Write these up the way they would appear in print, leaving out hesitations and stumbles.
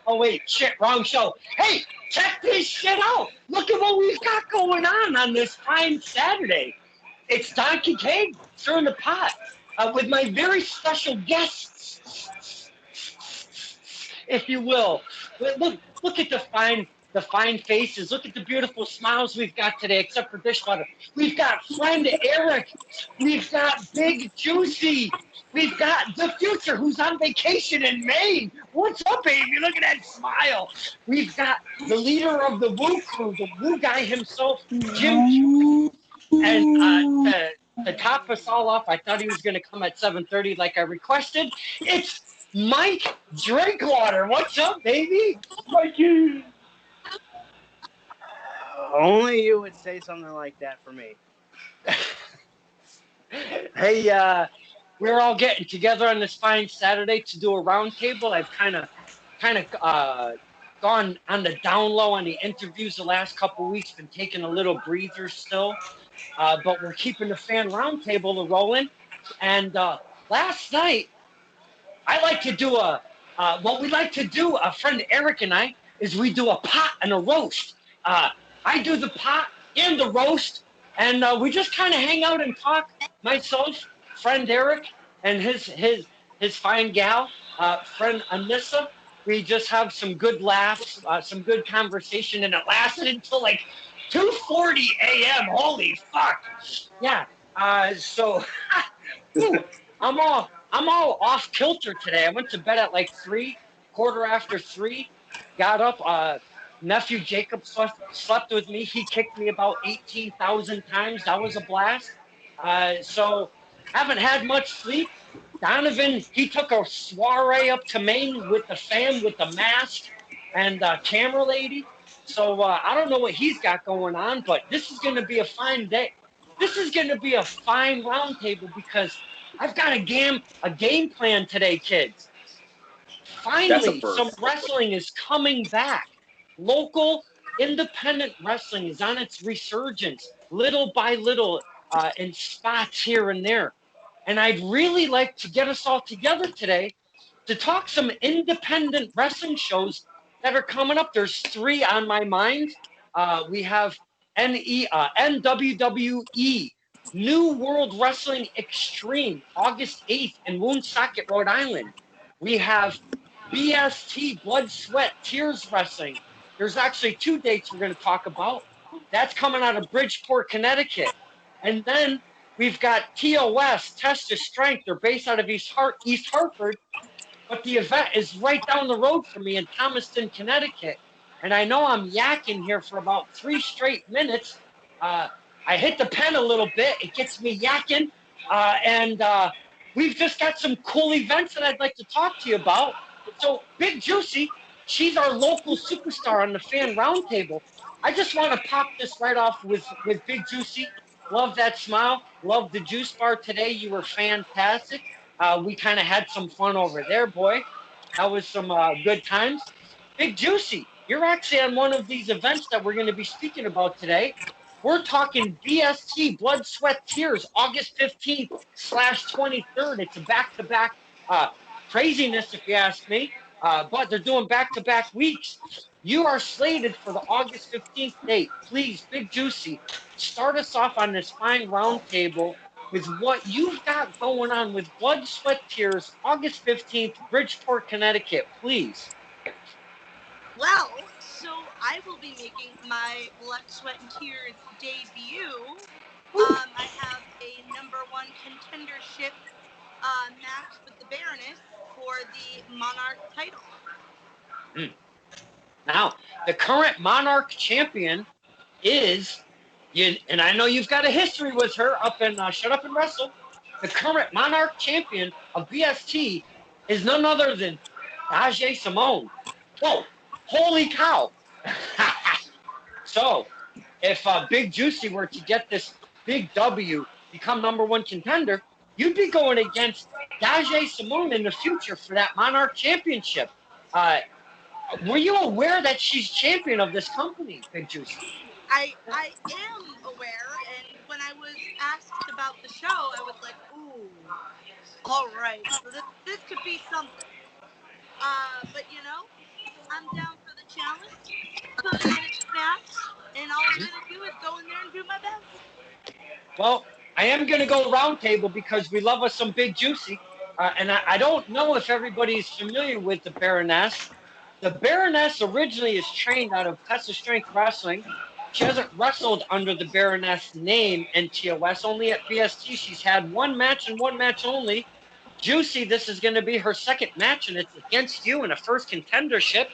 Oh, wait, shit, wrong show. Hey, check this shit out. Look at what we've got going on this fine Saturday. It's Don Kincaid stirring the pot with my very special guests, if you will. Look at the fine faces. Look at the beautiful smiles we've got today, except for Dishwater. We've got friend Erick. We've got Big Juicy. We've got the future who's on vacation in Maine. What's up, baby? Look at that smile. We've got the leader of the Woo crew, the Woo guy himself, Jim. And to top us all off, I thought he was going to come at 7:30 like I requested. It's Mike Drinkwater. What's up, baby? Mikey. Only you would say something like that for me. Hey, we're all getting together on this fine Saturday to do a roundtable. I've kind of gone on the down low on the interviews the last couple weeks. Been taking a little breather still, but we're keeping the fan roundtable rolling. And last night, I like to do what we like to do. A friend Erick and I is we do a pot and a roast. I do the pot and the roast, and we just kind of hang out and talk. Myself, friend Erick, and his fine gal, friend Anissa. We just have some good laughs, some good conversation, and it lasted until like 2:40 a.m. Holy fuck! Yeah. So I'm all off kilter today. I went to bed at like 3:15. Got up. Nephew Jacob slept with me. He kicked me about 18,000 times. That was a blast. So haven't had much sleep. Donovan, he took a soiree up to Maine with the fam, with the mask and camera lady. So I don't know what he's got going on, but this is going to be a fine day. This is going to be a fine roundtable because I've got a game plan today, kids. Finally, some wrestling is coming back. Local independent wrestling is on its resurgence, little by little, in spots here and there. And I'd really like to get us all together today to talk some independent wrestling shows that are coming up. There's 3 on my mind. We have NWWE, New World Wrestling Extreme, August 8th in Woonsocket, Rhode Island. We have BST, Blood, Sweat, Tears Wrestling. There's actually 2 dates we're going to talk about. That's coming out of Bridgeport, Connecticut. And then we've got TOS, Test of Strength. They're based out of East Hartford, but the event is right down the road from me in Thomaston, Connecticut. And I know I'm yakking here for about 3 straight minutes. I hit the pen a little bit. It gets me yakking. And we've just got some cool events that I'd like to talk to you about. So Big Juicy, she's our local superstar on the fan roundtable. I just want to pop this right off with Big Juicy. Love that smile. Love the juice bar today. You were fantastic. We kind of had some fun over there, boy. That was some good times. Big Juicy, you're actually on one of these events that we're going to be speaking about today. We're talking BST, Blood, Sweat, Tears, August 15th/23rd. It's a back-to-back craziness, if you ask me. But they're doing back-to-back weeks. You are slated for the August 15th date. Please, Big Juicy, start us off on this fine roundtable with what you've got going on with Blood, Sweat, Tears, August 15th, Bridgeport, Connecticut, please. Well, so I will be making my Blood, Sweat, and Tears debut. I have a #1 contendership match with the Baroness for the Monarch title. Now, the current Monarch champion is, and I know you've got a history with her up in Shut Up and Wrestle. The current Monarch champion of BST is none other than Ajay Simone. Whoa, holy cow. So, if Big Juicy were to get this big W, become #1 contender, you'd be going against Ajay Simone in the future for that Monarch championship. Were you aware that she's champion of this company, Big Juicy? I am aware, and when I was asked about the show, I was like, ooh, all right, so this could be something. But, you I'm down for the challenge. Put me in a match, and all I'm gonna do is go in there and do my best. Well, I am going to go roundtable because we love us some Big Juicy. And I don't know if everybody's familiar with the Baroness. The Baroness originally is trained out of Tesla Strength Wrestling. She hasn't wrestled under the Baroness name in TOS. Only at BST she's had one match and one match only. Juicy, this is going to be her second match, and it's against you in a first contendership.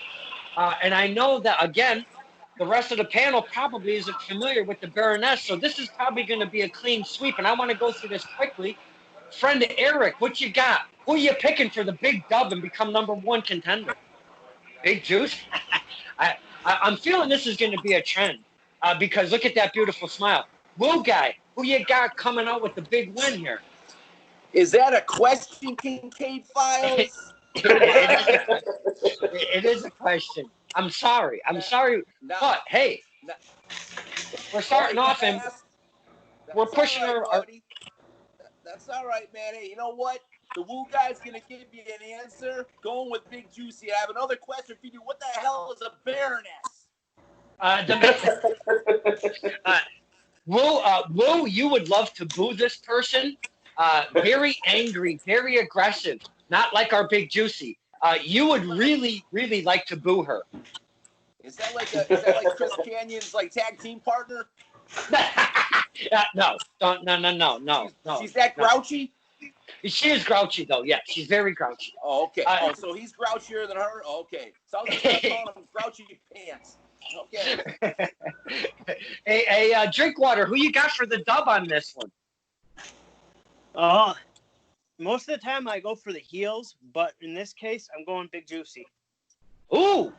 And I know that, again, the rest of the panel probably isn't familiar with the Baroness, so this is probably going to be a clean sweep, and I want to go through this quickly. Friend Erick, what you got? Who are you picking for the big dub and become #1 contender? Big Juice? I'm feeling this is going to be a trend because look at that beautiful smile. Woo guy, who you got coming out with the big win here? Is that a question, Kincaid Files? It is a question. I'm sorry. No. But, hey, we're starting off and we're pushing right, our buddy. That's all right, man. Hey, you know what? The Woo guy's going to give you an answer. Going with Big Juicy. I have another question for you. What the hell is a Baroness? Will, you would love to boo this person. Very angry, very aggressive, not like our Big Juicy. You would really, really like to boo her. Is that like Chris Canyon's tag team partner? No. She's that grouchy? She is grouchy though. Yeah, she's very grouchy. Oh, okay. So he's grouchier than her. Okay. So I was just calling him grouchy pants. Okay. Hey, Drinkwater, who you got for the dub on this one? Most of the time I go for the heels, but in this case, I'm going Big Juicy. Ooh,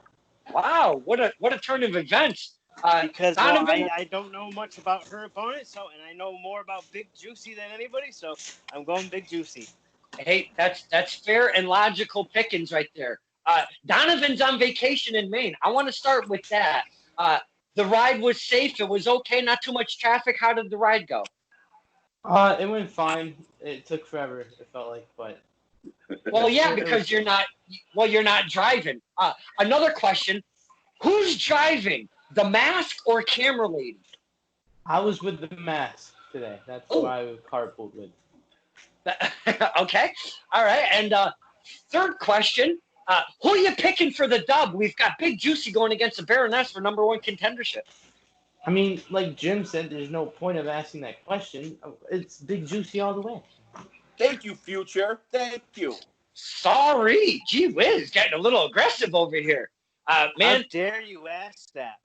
wow! What a turn of events. Because Donovan, I don't know much about her opponent, and I know more about Big Juicy than anybody, so I'm going Big Juicy. Hey, that's fair and logical pickings right there. Donovan's on vacation in Maine. I want to start with that. The ride was safe. It was okay. Not too much traffic. How did the ride go? It went fine. It took forever, it felt like, but... Well, yeah, because you're not driving. Another question, who's driving, the mask or camera lady? I was with the mask today. That's who I carpooled with. Okay, all right, and third question, who are you picking for the dub? We've got Big Juicy going against the Baroness for #1 contendership. I mean, like Jim said, there's no point of asking that question. It's Big Juicy all the way. Thank you, Future. Thank you. Sorry, gee whiz, getting a little aggressive over here. Man, how dare you ask that?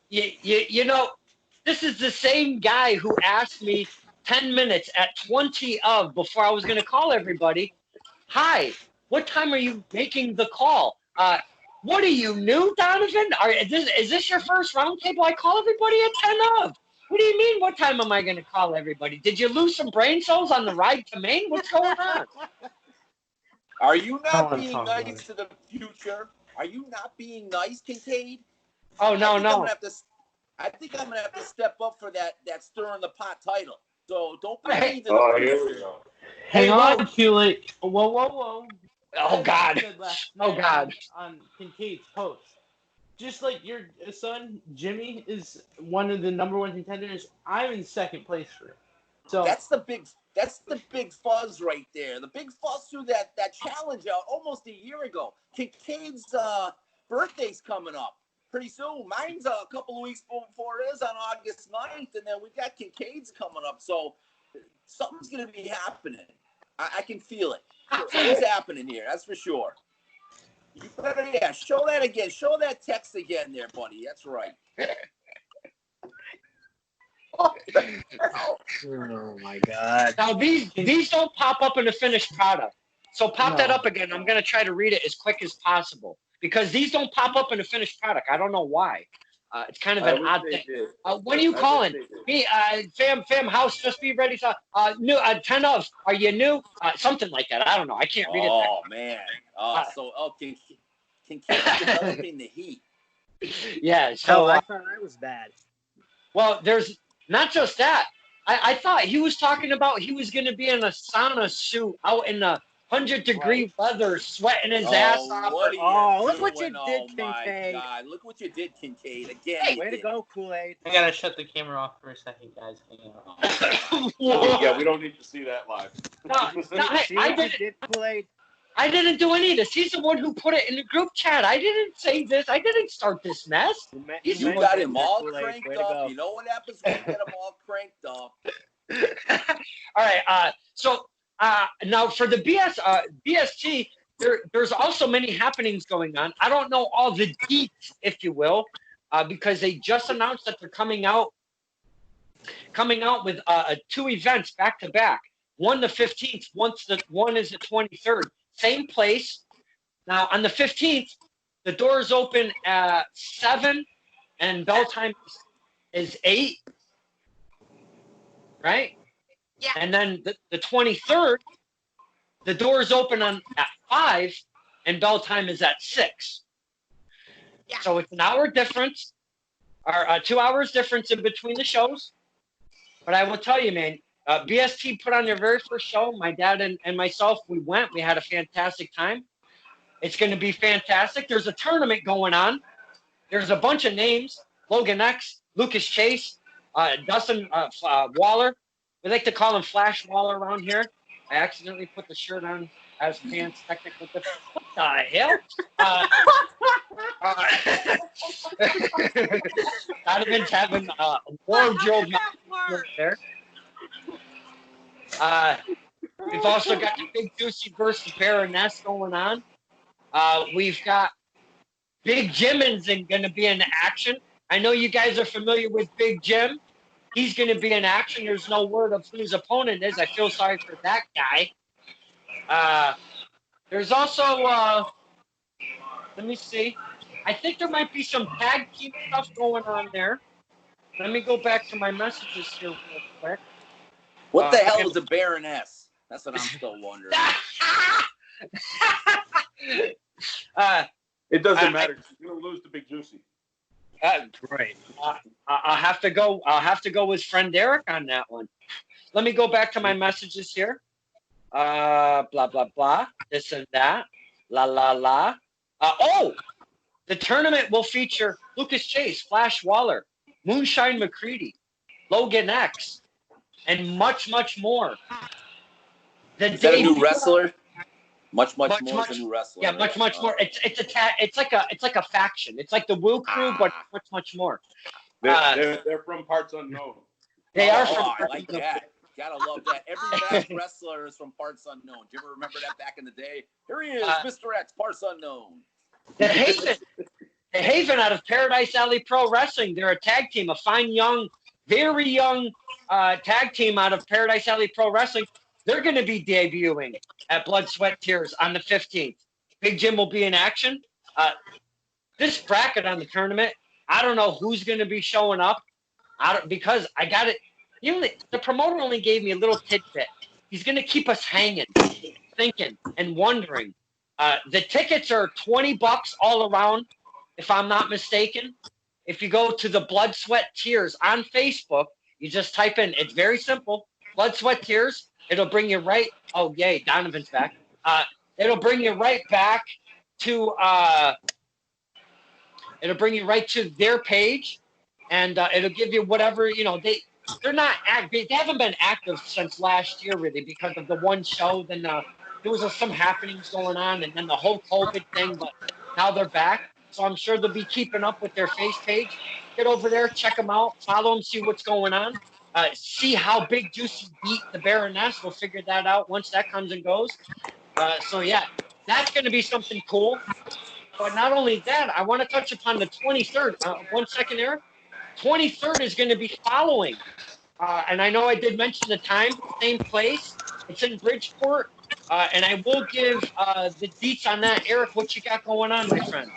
you know, this is the same guy who asked me 10 minutes at 20 of before I was going to call everybody. Hi, what time are you making the call? What are you new, Donovan? Is this your first roundtable? I call everybody at 10 of. What do you mean? What time am I going to call everybody? Did you lose some brain cells on the ride to Maine? What's going on? Are you not being nice to the Future? Are you not being nice, Kincaid? Oh, no. I think I'm going to have to step up for that stir in the pot title. So don't be Hey. mean to the Future. Hang on, Kulik. Whoa. Oh, God. On Kincaid's post. Just like your son, Jimmy, is one of the #1 contenders, I'm in second place for it. So That's the big fuzz right there. The big fuzz through that challenge out almost a year ago. Kincaid's birthday's coming up pretty soon. Mine's a couple of weeks before it is on August 9th, and then we got Kincaid's coming up. So something's going to be happening. I can feel it. Something's happening here, that's for sure. You better, show that again. Show that text again there, buddy. That's right. Oh my God. Now, these don't pop up in the finished product. So pop that up again. I'm going to try to read it as quick as possible because these don't pop up in the finished product. I don't know why. It's kind of an odd thing. When are you calling? Me, fam, house, just be ready to, new, 10 of, are you new? Something like that. I don't know. I can't read it. Oh, man. Okay. Kincaid's developing the heat. Yeah. So I thought I was bad. Well, there's not just that. I thought he was talking about he was going to be in a sauna suit out in the 100-degree weather, sweating his ass off. What are you look what you doing? did, Oh my Kincaid. God! Look what you did, Kincaid. Again, Hey, you Way to did. go, Kool-Aid. I gotta shut the camera off for a second, guys. Hang on. Yeah, we don't need to see that live. No, hey, See what you did, Kool-Aid? I didn't do any of this. He's the one who put it in the group chat. I didn't say this. I didn't start this mess. You got him all cranked up. You know what happens when you get him all cranked up. All right. So now for the BST, there's also many happenings going on. I don't know all the deets, if you will, because they just announced that they're coming out with 2 events back to back. One the 15th. One is the 23rd. Same place. Now on the 15th, the doors open at 7, and bell time is 8. Right? Yeah. And then the 23rd, the doors open at 5, and bell time is at 6. Yeah. So it's an hour difference, or 2 hours difference in between the shows. But I will tell you, man, BST put on their very first show. My dad and myself, we went. We had a fantastic time. It's going to be fantastic. There's a tournament going on. There's a bunch of names. Logan X, Lucas Chase, Dustin Waller. We like to call him Flash Waller around here. I accidentally put the shirt on as pants. Technically, what the hell? Donovan's having a wardrobe there. We've also got the Big Juicy versus the Baroness going on. We've got Big Jim is going to be in action. I know you guys are familiar with Big Jim. He's going to be in action. There's no word of who his opponent is. I feel sorry for that guy. There's also, let me see. I think there might be some tag team stuff going on there. Let me go back to my messages here real quick. What the hell is a Baroness? That's what I'm still wondering. It doesn't matter. You're gonna lose to Big Juicy. Right. I'll have to go. I'll have to go with friend Erick on that one. Let me go back to my messages here. Blah blah blah. This and that. La la la. The tournament will feature Lucas Chase, Flash Waller, Moonshine McCready, Logan X, and much more. Is that a new wrestler? Much more is a new wrestler. Yeah, much more. It's like a faction. It's like the Woo Crew, but much more. They're from parts unknown. They are from. I like that. Gotta love that. Every masked wrestler is from parts unknown. Do you ever remember that back in the day? Here he is, Mr. X, parts unknown. The Haven out of Paradise Alley Pro Wrestling. They're a tag team, a fine young, very young tag team out of Paradise Alley Pro Wrestling. They're going to be debuting at Blood, Sweat, Tears on the 15th. Big Jim will be in action. This bracket on the tournament, I don't know who's going to be showing up. Because I got it. The promoter only gave me a little tidbit. He's going to keep us hanging, thinking, and wondering. The tickets are $20 all around, if I'm not mistaken. If you go to the Blood, Sweat, Tears on Facebook, you just type in, it's very simple, Blood, Sweat, Tears. It'll bring you right. Oh, yay, Donovan's back. It'll bring you right back to. It'll bring you right to their page, and it'll give you whatever They're not active. They haven't been active since last year, really, because of the one show. Then there was some happenings going on, and then the whole COVID thing. But now they're back, so I'm sure they'll be keeping up with their face page. Get over there, check them out, follow them, see what's going on. See how Big Juicy beat the Baroness. We'll figure that out once that comes and goes. So, yeah, that's going to be something cool. But not only that, I want to touch upon the 23rd. 1 second, Erick. 23rd is going to be following. And I know I did mention the time, same place. It's in Bridgeport. And I will give the deets on that. Erick, what you got going on, my friend?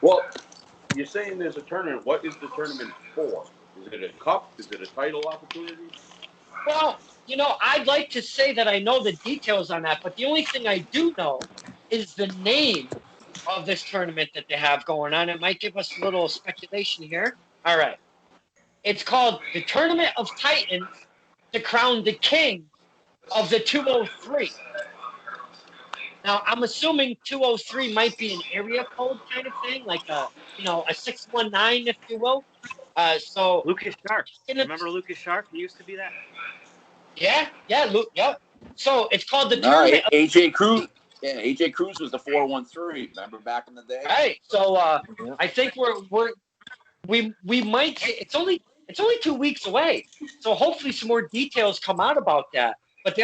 Well, you're saying there's a tournament. What is the tournament for? Is it a cup? Is it a title opportunity? Well, I'd like to say that I know the details on that, but the only thing I do know is the name of this tournament that they have going on. It might give us a little speculation here. All right. It's called the Tournament of Titans to crown the king of the 203. Now, I'm assuming 203 might be an area code kind of thing, like a 619, if you will. So Lucas Sharp. gonna- Remember Lucas Sharp? He used to be that. yeah, Luke, yep. So it's called the No, tournament. AJ Cruz. Yeah, AJ Cruz was the 413. Remember back in the day? Right. So Yeah. I think we might see, it's only 2 weeks away. So hopefully some more details come out about that. But they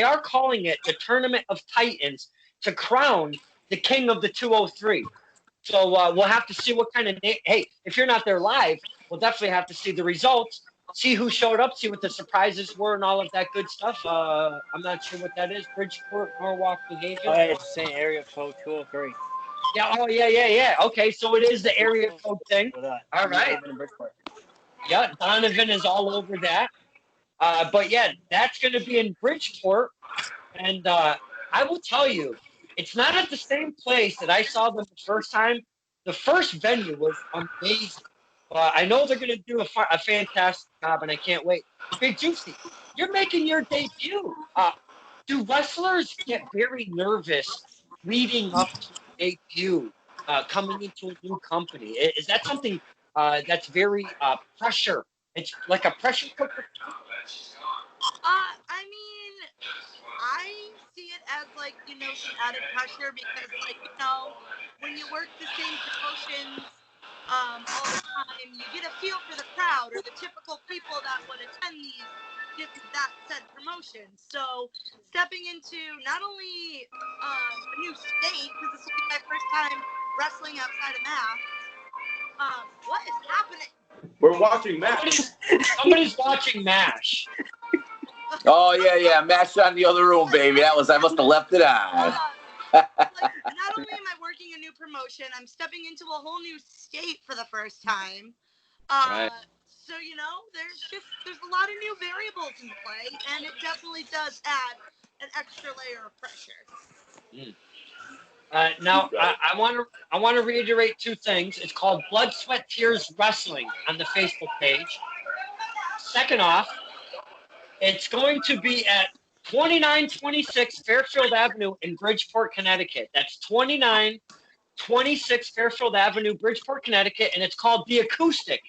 are calling it the Tournament of Titans to crown the king of the 203. So we'll have to see what kind of hey, if you're not there live, we'll definitely have to see the results, see who showed up, see what the surprises were, and all of that good stuff. I'm not sure what that is. Bridgeport, Norwalk, New Haven. Oh, yeah, it's saying area code 203. Yeah. Oh, yeah. Okay, so it is the area code thing. All right. Yeah, Donovan is all over that. But yeah, that's going to be in Bridgeport, and I will tell you, it's not at the same place that I saw them the first time. The first venue was amazing. I know they're going to do a fantastic job, and I can't wait. Big Juicy, you're making your debut. Do wrestlers get very nervous leading up to a debut, coming into a new company? Is that something that's very pressure? It's like a pressure cooker. I mean, I see it as like, some added pressure because when you work the same promotions all the time, you get a feel for the crowd or the typical people that would attend that said promotion. So stepping into not only a new state, because this will be my first time wrestling outside of Mass. What is happening? We're watching Matt. Somebody's watching MASH. Oh, yeah. Match on the other room, baby. I must have left it on. Not only am I working a new promotion, I'm stepping into a whole new state for the first time. Right. So, there's a lot of new variables in play, and it definitely does add an extra layer of pressure. Now, I want to reiterate two things. It's called Blood, Sweat, Tears Wrestling on the Facebook page. Second off, it's going to be at 2926 Fairfield Avenue in Bridgeport, Connecticut. That's 2926 Fairfield Avenue, Bridgeport, Connecticut, and it's called The Acoustic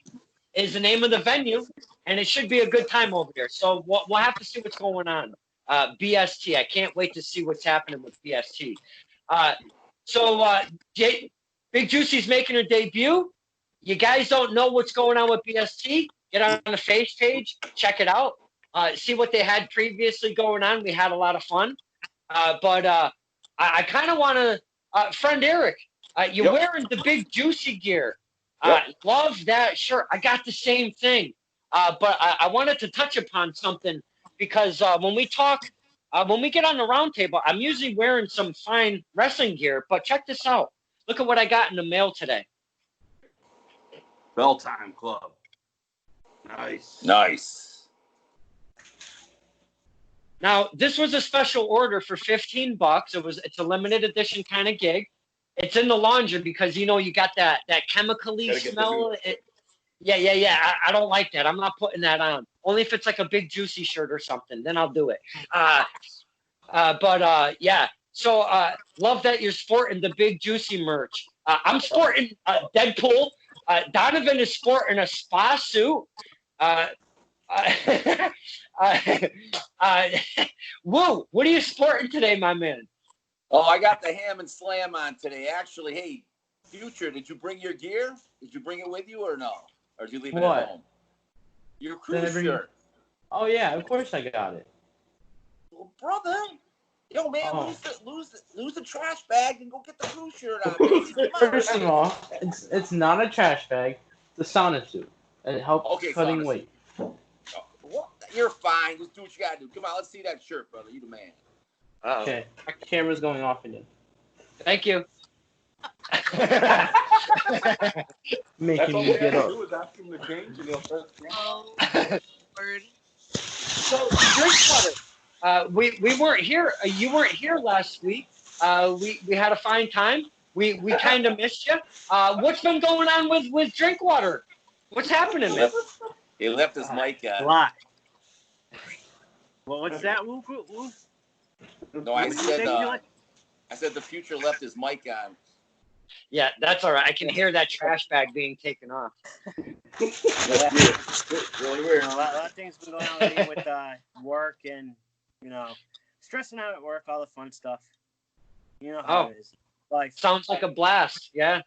is the name of the venue, and it should be a good time over there. So we'll have to see what's going on. BST, I can't wait to see what's happening with BST. Big Juicy's making her debut. You guys don't know what's going on with BST? Get on the face page, check it out. See what they had previously going on. We had a lot of fun. I kind of want to, friend Erick, you're wearing the Big Juicy gear. Love that shirt. I got the same thing. But I wanted to touch upon something because when we talk, when we get on the roundtable, I'm usually wearing some fine wrestling gear. But check this out. Look at what I got in the mail today. Bell Time Club. Nice. Now, this was a special order for $15. It's a limited edition kind of gig. It's in the laundry because you got that chemical-y smell. Yeah. I don't like that. I'm not putting that on. Only if it's like a Big Juicy shirt or something, then I'll do it. Yeah. So love that you're sporting the Big Juicy merch. I'm sporting Deadpool. Donovan is sporting a spa suit. Woo! What are you sporting today, my man? Oh, I got the ham and slam on today. Actually, hey, Future, did you bring your gear? Did you bring it with you or no? Or did you leave it at home? Your cruise shirt. Oh, yeah, of course I got it. Well, brother. Yo, man, lose the trash bag and go get the cruise shirt on. First of all, it's not a trash bag. It's a sauna suit. And it helps cutting weight. What? You're fine. Just do what you got to do. Come on, let's see that shirt, brother. You the man. Uh-oh. Okay, camera's going off again. Thank you. Making me get up. So, Drinkwater, we weren't here. You weren't here last week. We had a fine time. We kind of missed you. What's been going on with Drinkwater? What's happening, man? He left his mic on. Lot. Well, what's that? No, I said I said the future left his mic on. Yeah, that's all right. I can hear that trash bag being taken off. That's weird. Really weird. A lot of things been going on with me with work and, stressing out at work, all the fun stuff. You know how it is. Life. Sounds like a blast. Yeah.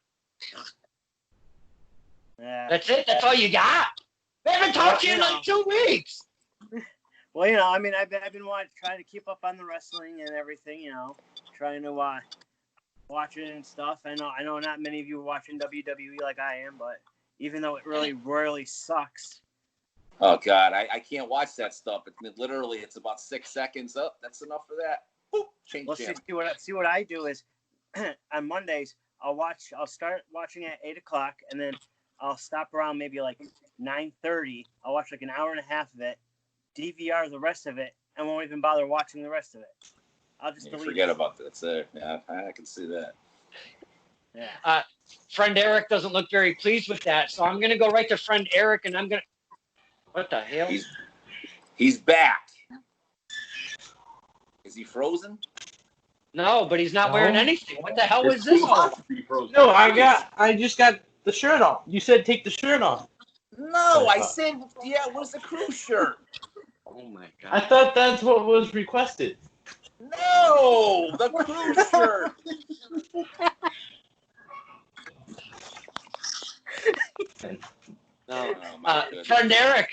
Yeah. That's it. That's all you got. We haven't talked to you in like 2 weeks. Well, I've been trying to keep up on the wrestling and everything, trying to watch it and stuff. I know not many of you are watching WWE like I am, but even though it really royally sucks. Oh God, I can't watch that stuff. Literally, it's about 6 seconds up. That's enough for that. Boop, change channel. See what I do is on Mondays I'll start watching at 8:00 and then I'll stop around maybe like 9:30. I'll watch like an hour and a half of it, DVR the rest of it, and won't even bother watching the rest of it. I'll just forget about that. There. Yeah, I can see that. Yeah. Friend Erick doesn't look very pleased with that, so I'm gonna go right to friend Erick, and I'm gonna. What the hell? He's back. Is he frozen? No, but he's not wearing anything. What the hell is this? No, I just got the shirt off. You said take the shirt off. No, I said, where's the crew shirt? Oh my God! I thought that's what was requested. No, the crew shirt. No, friend Erick.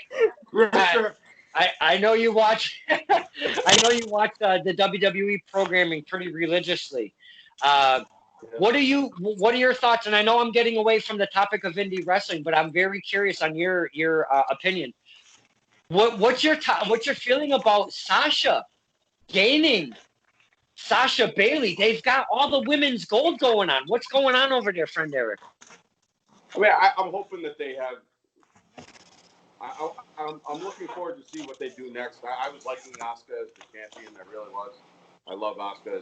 I know you watch. I know you watch the WWE programming pretty religiously. What are your thoughts? And I know I'm getting away from the topic of indie wrestling, but I'm very curious on your opinion. What's your feeling about Sasha gaining Sasha Bailey? They've got all the women's gold going on. What's going on over there, friend Erick? I mean, I'm hoping that they have. I'm looking forward to see what they do next. I was liking Asuka as the champion. I really was. I love Asuka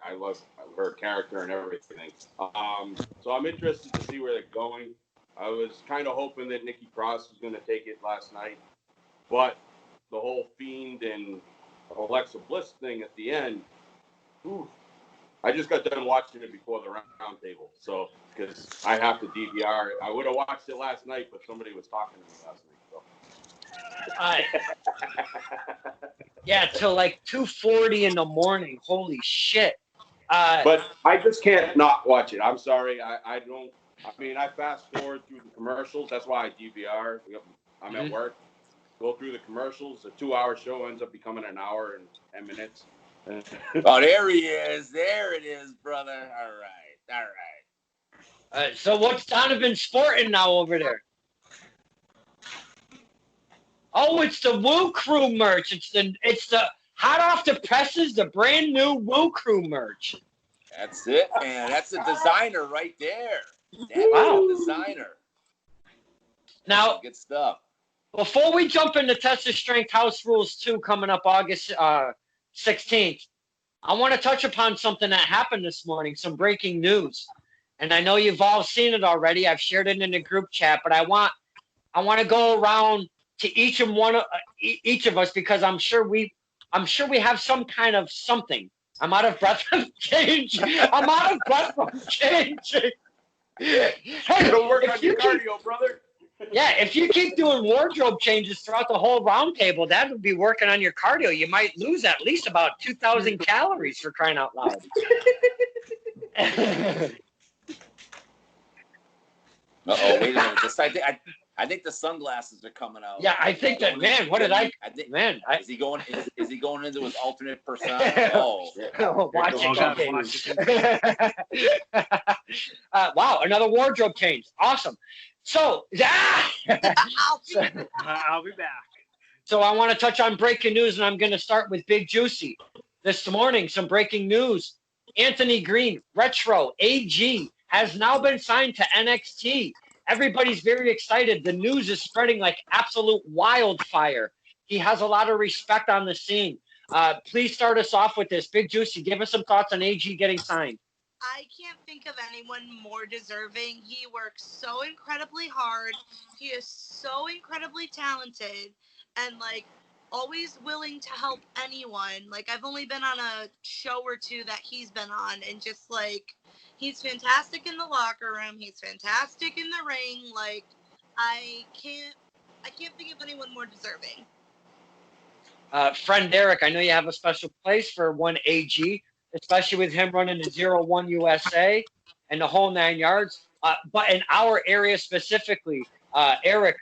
I love her character and everything. So I'm interested to see where they're going. I was kind of hoping that Nikki Cross was going to take it last night, but the whole Fiend and Alexa Bliss thing at the end. Ooh, I just got done watching it before the roundtable, so because I have to DVR it. I would have watched it last night, but somebody was talking to me last night. Yeah, till like 2:40 in the morning. Holy shit! But I just can't not watch it. I'm sorry. I don't. I mean, I fast forward through the commercials. That's why I DVR. I'm at work. Go through the commercials. A 2-hour show ends up becoming an hour and 10 minutes. Oh, there he is. There it is, brother. All right. So what's Donovan sporting now over there? Oh, it's the Woo Crew merch. It's the hot off the presses, the brand new Woo Crew merch. That's it, man. That's a designer right there. Wow, designer. Now, good stuff. Before we jump into Texas Strength House Rules 2 coming up August 16th, I want to touch upon something that happened this morning, some breaking news. And I know you've all seen it already. I've shared it in the group chat, but I want to go around to each of us because I'm sure we have some kind of something. I'm out of breath from changing. Hey, don't work on your cardio, brother. Yeah, if you keep doing wardrobe changes throughout the whole roundtable, that would be working on your cardio. You might lose at least about 2,000 calories for crying out loud. Uh-oh, wait a minute. I think the sunglasses are coming out. Yeah, I think that, man, what did I is he going into his alternate persona? Oh. Watch it. Wow, another wardrobe change. Awesome. So, I'll be back. So I want to touch on breaking news, and I'm going to start with Big Juicy. This morning, some breaking news. Anthony Green, Retro, AG, has now been signed to NXT. Everybody's very excited. The news is spreading like absolute wildfire. He has a lot of respect on the scene. Please start us off with this. Big Juicy, give us some thoughts on AG getting signed. I can't think of anyone more deserving. He works so incredibly hard. He is so incredibly talented. And, always willing to help anyone. Like, I've only been on a show or two that he's been on, and just, like, he's fantastic in the locker room. He's fantastic in the ring. Like, I can't think of anyone more deserving. Friend Erick, I know you have a special place for one AG, especially with him running the 0-1 USA and the whole 9 yards. But in our area specifically, Erick,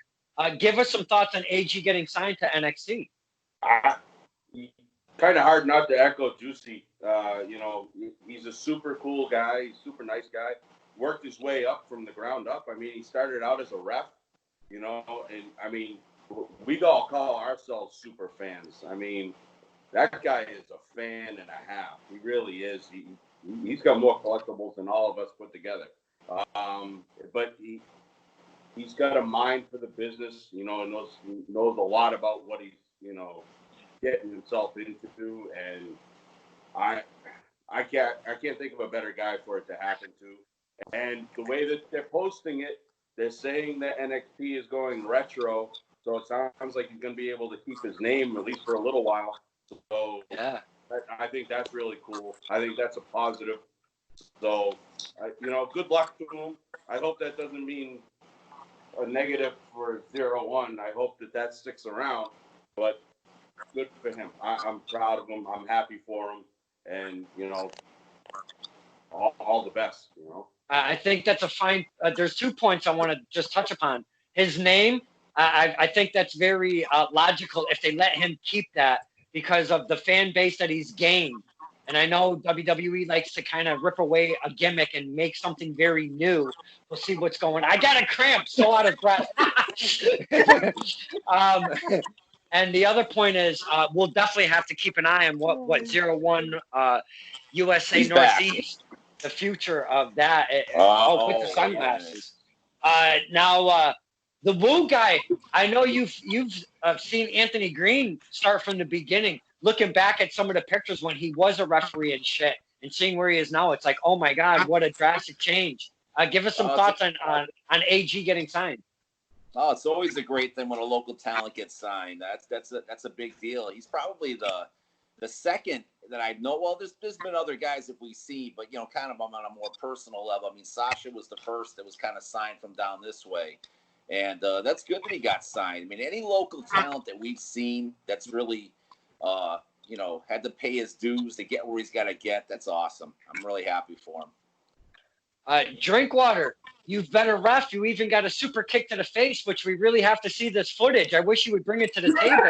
give us some thoughts on AG getting signed to NXT. Kind of hard not to echo Juicy. He's a super cool guy. He's a super nice guy. Worked his way up from the ground up. I mean, he started out as a ref, and I mean, we all call ourselves super fans. I mean, that guy is a fan and a half. He really is. He's got more collectibles than all of us put together. But he's got a mind for the business, and knows a lot about what he's, getting himself into. And I can't think of a better guy for it to happen to. And the way that they're posting it, they're saying that NXT is going retro. So it sounds like he's going to be able to keep his name at least for a little while. So yeah, I think that's really cool. I think that's a positive. So, good luck to him. I hope that doesn't mean a negative for 0-1. I hope that sticks around. But good for him. I'm proud of him. I'm happy for him. And, all the best, I think that's a fine there's 2 points I want to just touch upon. His name, I think that's very logical if they let him keep that because of the fan base that he's gained. And I know WWE likes to kind of rip away a gimmick and make something very new. We'll see what's going on. I got a cramp, so out of breath. And the other point is we'll definitely have to keep an eye on what 0-1 USA He's Northeast, the future of that. With the sunglasses. Now, the Woo guy, I know you've seen Anthony Green start from the beginning. Looking back at some of the pictures when he was a referee and shit, and seeing where he is now, it's like, oh my God, what a drastic change. Give us some thoughts on AG getting signed. Oh, it's always a great thing when a local talent gets signed. That's a big deal. He's probably the second that I know. Well, there's been other guys that we see, but kind of on a more personal level. I mean, Sasha was the first that was kind of signed from down this way, and that's good that he got signed. I mean, any local talent that we've seen that's really had to pay his dues to get where he's got to get. That's awesome. I'm really happy for him. Drinkwater, you've been a ref. You even got a super kick to the face, which we really have to see this footage. I wish you would bring it to the table.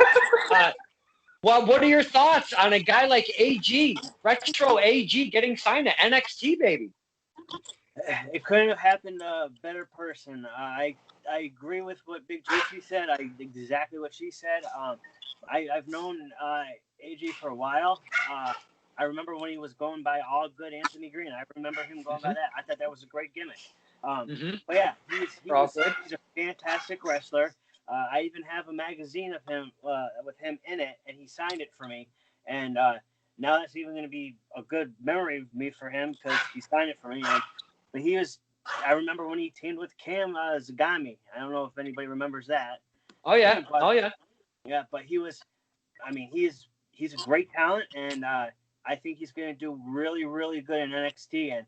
Well, what are your thoughts on a guy like AG, Retro AG, getting signed to NXT, baby? It couldn't have happened to a better person. I agree with what Big Juicy said. Exactly what she said. I've known AG for a while. I remember when he was going by All Good Anthony Green. I remember him going by that. I thought that was a great gimmick. But yeah, he's a fantastic wrestler. I even have a magazine of him with him in it, and he signed it for me. And now that's even going to be a good memory of me for him because he signed it for me. But I remember when he teamed with Cam Zagami. I don't know if anybody remembers that. Oh yeah, Yeah, but he's a great talent, and I think he's going to do really, really good in NXT. And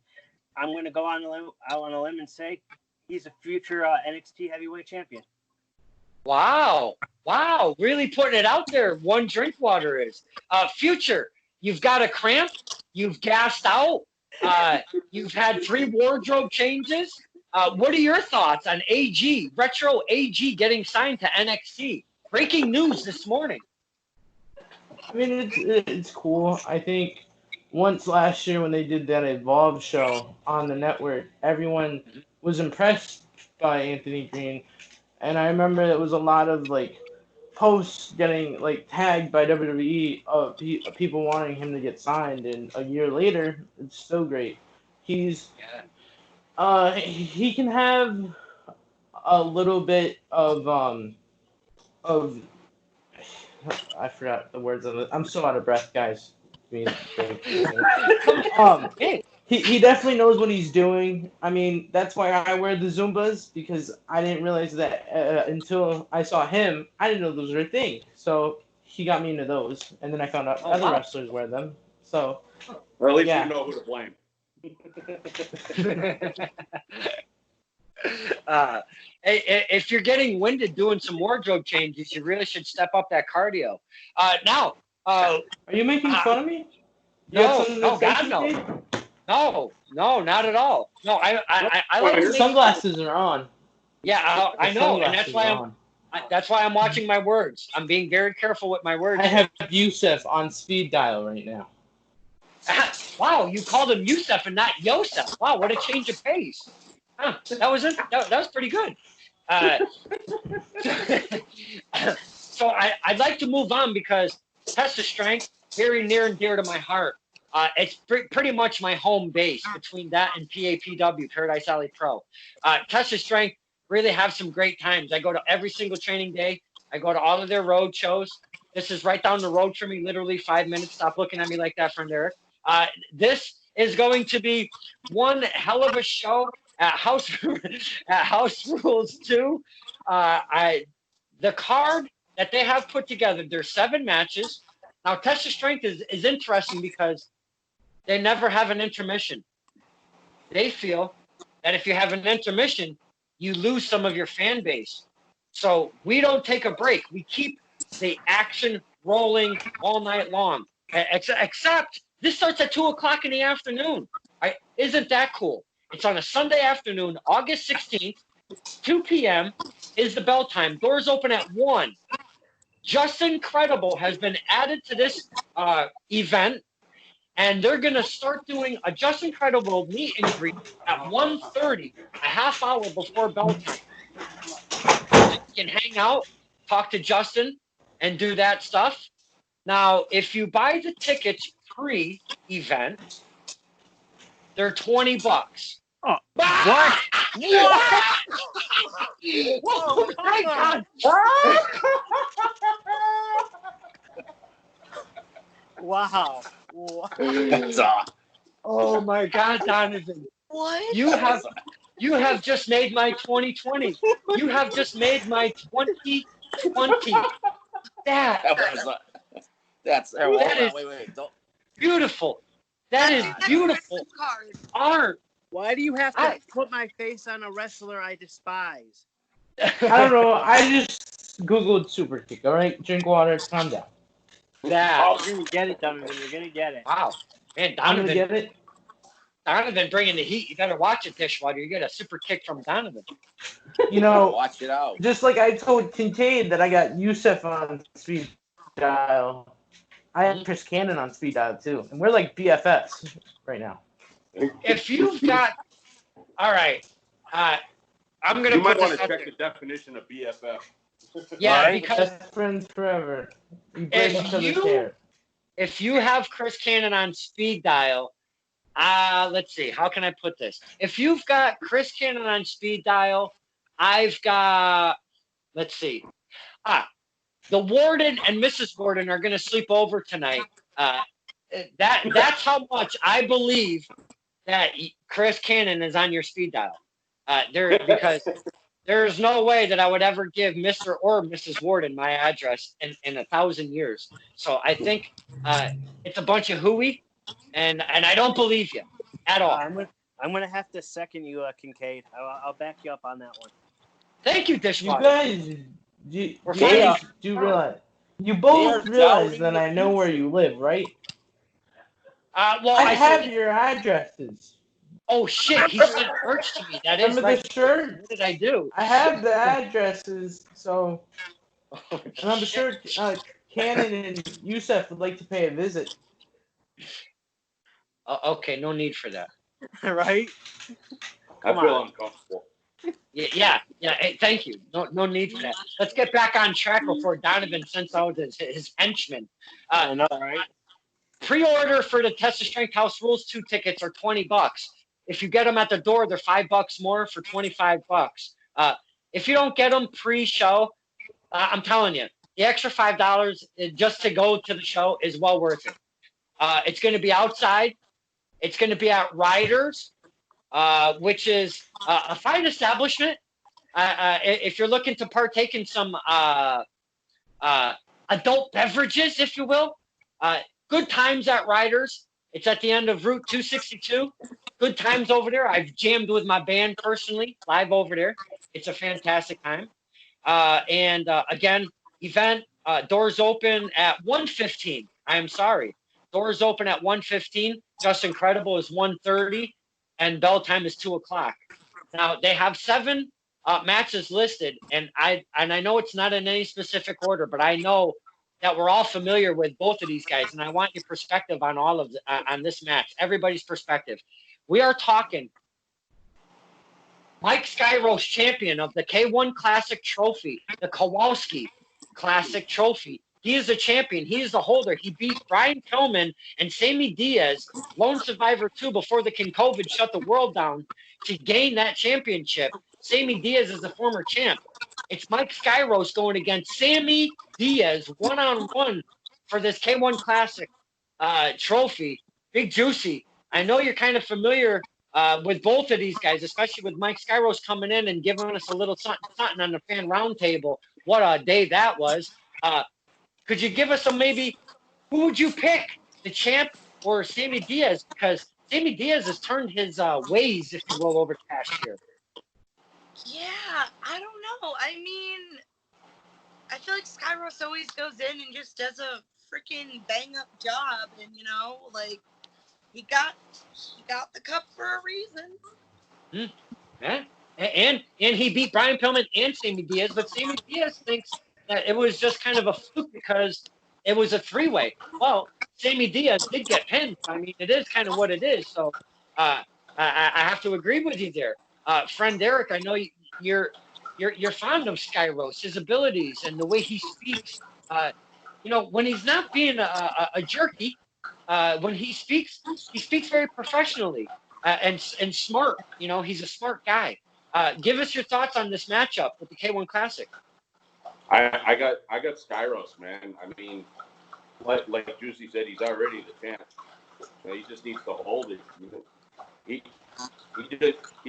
I'm going to go out on a limb and say he's a future NXT heavyweight champion. Wow, really putting it out there. One Drinkwater is future. You've got a cramp. You've gassed out. You've had 3 wardrobe changes. What are your thoughts on AG, Retro AG, getting signed to NXT? Breaking news this morning. I mean, it's cool. I think once last year when they did that Evolve show on the network, everyone was impressed by Anthony Green. And I remember there was a lot of posts getting tagged by WWE of people wanting him to get signed. And a year later, it's still great. He can have a little bit of I forgot the words of it. I'm so out of breath, guys. He definitely knows what he's doing. I mean, that's why I wear the Zumbas, because I didn't realize that until I saw him. I didn't know those were a thing. So he got me into those, and then I found out other wrestlers wear them. So, Well, at least yeah. you know who to blame. If you're getting winded doing some wardrobe changes, you really should step up that cardio. Now, are you making fun of me? No, God, no. No, not at all. No, I like your sunglasses are on. Yeah, I know, and that's why I'm watching my words. I'm being very careful with my words. I have Yusef on speed dial right now. Wow, you called him Yusef and not Yosef. Wow, what a change of pace. Huh, that was pretty good. So I'd like to move on because Test of Strength, very near and dear to my heart. It's pretty much my home base between that and PAPW, Paradise Alley Pro. Test of Strength, really have some great times. I go to every single training day. I go to all of their road shows. This is right down the road for me, literally 5 minutes. Stop looking at me like that, friend Eric. This is going to be one hell of a show at House Rules 2. The card that they have put together, there's 7 matches. Now, Test of Strength is interesting because they never have an intermission. They feel that if you have an intermission, you lose some of your fan base. So we don't take a break. We keep the action rolling all night long. Except this starts at 2 o'clock in the afternoon. Isn't that cool? It's on a Sunday afternoon, August 16th, 2 p.m. is the bell time. Doors open at 1. Just Incredible has been added to this event, and they're going to start doing a Just Incredible meet and greet at 1:30, a half hour before bell time. You can hang out, talk to Justin, and do that stuff. Now, if you buy the tickets pre-event, they're $20. Oh, what? Oh my God! Wow. Oh my God, Donovan! What? You have just made my 2020. You have just made my 2020. That is wait. Don't. beautiful. That is beautiful Card. art. Why do you have to put my face on a wrestler I despise? I don't know. I just Googled super kick. All right, Drinkwater, calm down. You're gonna get it, Donovan. You're gonna get it. Wow, man, I'm gonna get it. Donovan bringing the heat. You better watch it, Dishwater. You get a super kick from Donovan. You know, Watch it out. just like I told Kincaid that I got Yusef on speed dial. I have Chris Cannon on speed dial too, and we're like BFFs right now. If you've got, all right, I'm gonna. You might put want this to up check there. the definition of BFF. Yeah, Right? because Best friends forever. We break each other's hair. if you have Chris Cannon on speed dial, let's see, how can I put this? If you've got Chris Cannon on speed dial, I've got, let's see, the Warden and Mrs. Warden are gonna sleep over tonight. That's how much I believe that Chris Cannon is on your speed dial. Because there's no way that I would ever give Mr. or Mrs. Warden my address in 1,000 years. So I think it's a bunch of hooey, and I don't believe you at all. I'm gonna have to second you, Kincaid. I'll back you up on that one. Thank you, You Dishwater. guys, you We're do realize. You both realize that I know where you live, right? Well, I have your addresses. Oh shit! He sent merch to me. That is Remember right. the shirt? What did I do? I have the addresses, so and I'm sure Cannon and Yusef would like to pay a visit. Okay, no need for that. Right? I feel uncomfortable. Yeah. Hey, thank you. No need for that. Let's get back on track before Donovan sends out his henchmen. I know, right? Pre-order for the Test of Strength House Rules 2 tickets are $20. If you get them at the door, they're $5 more for $25. If you don't get them pre-show, I'm telling you, the extra $5 just to go to the show is well worth it. It's going to be outside. It's going to be at Riders, which is a fine establishment. If you're looking to partake in some adult beverages, if you will. Good times at Riders. It's at the end of Route 262. Good times over there. I've jammed with my band personally, live over there. It's a fantastic time. And again, event doors open at 1:15. I am sorry. Doors open at 1:15. Just Incredible is 1:30, and bell time is 2:00. Now they have 7 matches listed, and I know it's not in any specific order, but I know that we're all familiar with both of these guys, and I want your perspective on all of on this match. Everybody's perspective. We are talking Mike Skyros, champion of the K1 Classic Trophy, the Kowalski Classic Trophy. He is the champion. He is the holder. He beat Brian Pillman and Sammy Diaz, Lone Survivor 2, before the COVID shut the world down, to gain that championship. Sammy Diaz is the former champ. It's Mike Skyros going against Sammy Diaz one-on-one for this K1 Classic trophy. Big Juicy. I know you're kind of familiar with both of these guys, especially with Mike Skyros coming in and giving us a little something on the fan roundtable. What a day that was. Could you give us some maybe, who would you pick, the champ or Sammy Diaz? Because Sammy Diaz has turned his ways, if you will, over the past year. Yeah, I don't know. I mean, I feel like Skyros always goes in and just does a freaking bang-up job. And, you know, like, he got the cup for a reason. Yeah. And he beat Brian Pillman and Sammy Diaz, but Sammy Diaz thinks that it was just kind of a fluke because it was a 3-way. Well, Sammy Diaz did get pinned. I mean, it is kind of what it is. So I have to agree with you there. Friend Erick, I know you're fond of Skyros, his abilities and the way he speaks. You know, when he's not being a jerky, when he speaks very professionally and smart. You know, he's a smart guy. Give us your thoughts on this matchup with the K1 Classic. I got Skyros, man. I mean, like Juicy said, he's already the champ. So he just needs to hold it. He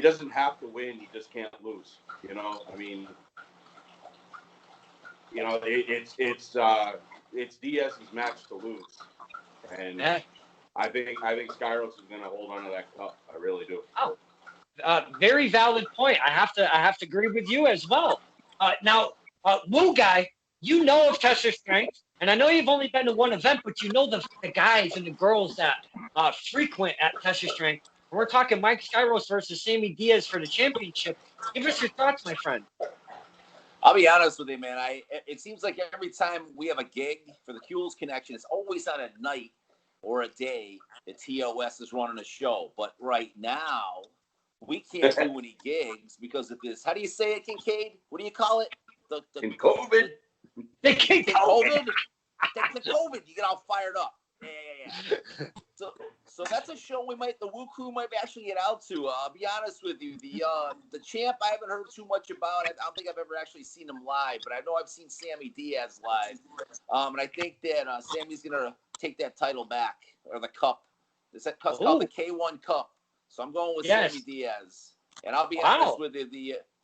doesn't have to win. He just can't lose. You know, I mean, you know, it's Diaz's match to lose, and I think Skyros is going to hold on to that cup. I really do. Oh, very valid point. I have to agree with you as well. Now, Woo Guy, you know of Test Your Strength, and I know you've only been to one event, but you know the guys and the girls that frequent at Test Your Strength. We're talking Mike Skyros versus Sammy Diaz for the championship. Give us your thoughts, my friend. I'll be honest with you, man. It seems like every time we have a gig for the Kules Connection, it's always on a night or a day that TOS is running a show. But right now, we can't do any gigs because of this. How do you say it, Kincaid? What do you call it? The COVID. The COVID. The COVID. You get all fired up. Yeah. So that's a show the Woo Crew might actually get out to. I'll be honest with you. The champ I haven't heard too much about. I don't think I've ever actually seen him live, but I know I've seen Sammy Diaz live. And I think that Sammy's gonna take that title back, or the cup. It's called the K1 Cup. So I'm going with Sammy Diaz. And I'll be honest with you,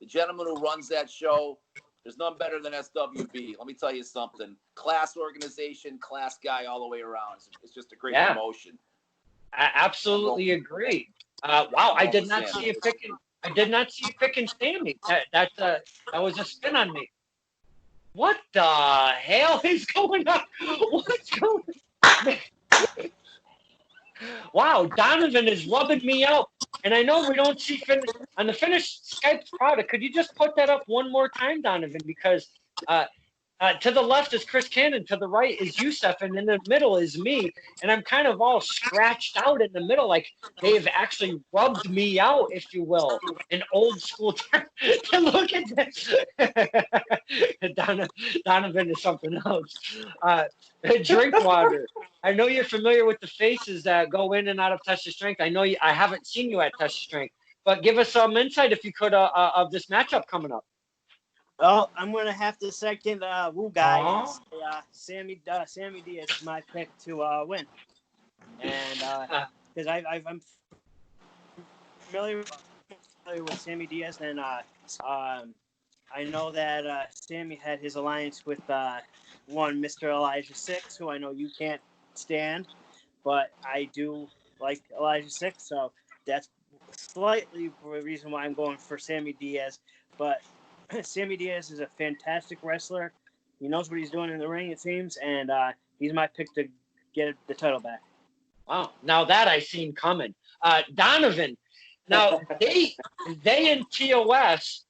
the gentleman who runs that show, there's none better than SWB. Let me tell you something. Class organization, class guy all the way around. It's just a great promotion. I absolutely agree. Wow, I did not see you picking Sammy. That was a spin on me. What the hell is going on? What's going on? Wow, Donovan is rubbing me out. And I know we don't see on the finished Skype product. Could you just put that up one more time, Donovan? Because to the left is Chris Cannon, to the right is Youssef, and in the middle is me. And I'm kind of all scratched out in the middle, like they've actually rubbed me out, if you will, in old school term. Look at this. Donovan is something else. Drinkwater. I know you're familiar with the faces that go in and out of Test Your Strength. I haven't seen you at Test Your Strength, but give us some insight, if you could, of this matchup coming up. Well, I'm going to have to second Woo Guy. Sammy Diaz is my pick to win. And because I'm familiar with Sammy Diaz, and I know that Sammy had his alliance with one Mr. Elijah Six, who I know you can't stand, but I do like Elijah Six, so that's slightly the reason why I'm going for Sammy Diaz. But Sammy Diaz is a fantastic wrestler. He knows what he's doing in the ring, it seems, and he's my pick to get the title back. Wow, now that I seen coming. Donovan, now they in TOS,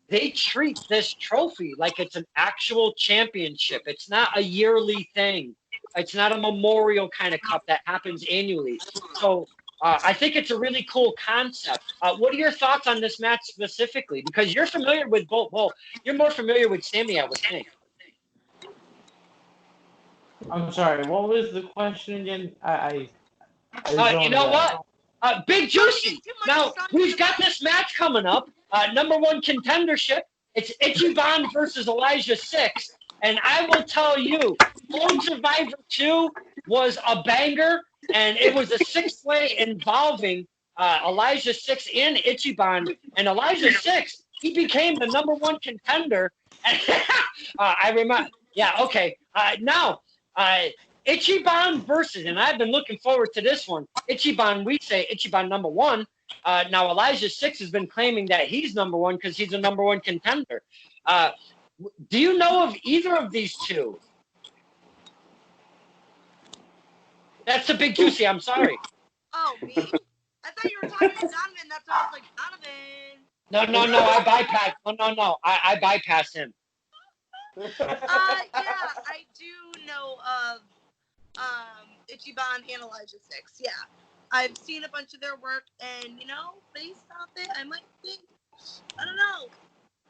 they treat this trophy like it's an actual championship. It's not a yearly thing. It's not a memorial kind of cup that happens annually. So I think it's a really cool concept. What are your thoughts on this match specifically? Because you're familiar with both. Well, you're more familiar with Sammy, I would think. I'm sorry. What was the question again? I You know what? Big Juicy. Now, we've got this match coming up. Number one contendership. It's Ichiban versus Elijah Six. And I will tell you, Lone Survivor 2 was a banger, and it was a six-way involving Elijah Six and Ichiban. And Elijah Six, he became the number one contender. I remember. Yeah, okay. Now, Ichiban versus, and I've been looking forward to this one. Ichiban, we say Ichiban number one. Now Elijah Six has been claiming that he's number one because he's a number one contender. Do you know of either of these two? That's a Big Juicy. I'm sorry. Oh, me? I thought you were talking to Donovan. That's why I was like, Donovan. No. I bypassed. No. I bypassed him. Yeah, I do know of Ichiban and Elijah Six. Yeah, I've seen a bunch of their work, and based off it, I might think, I don't know,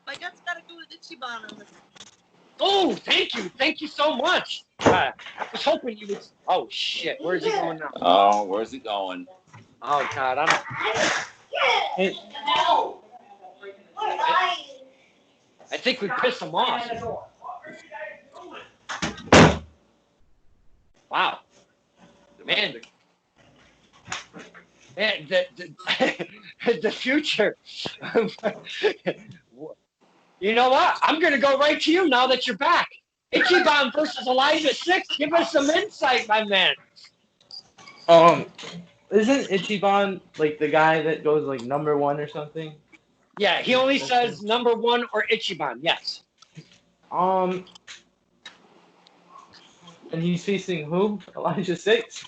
my gut's got to go with Ichiban on this. Oh, thank you so much. I was hoping you would. Oh shit, where's he going now? Oh, where's he going? Oh God, I think we pissed him off. Wow, man, the future. You know what? I'm gonna go right to you now that you're back. Ichiban versus Elijah Six. Give us some insight, my man. Isn't Ichiban like the guy that goes like number one or something? Yeah, he only says number one or Ichiban. Yes. And he's facing who? Elijah Six?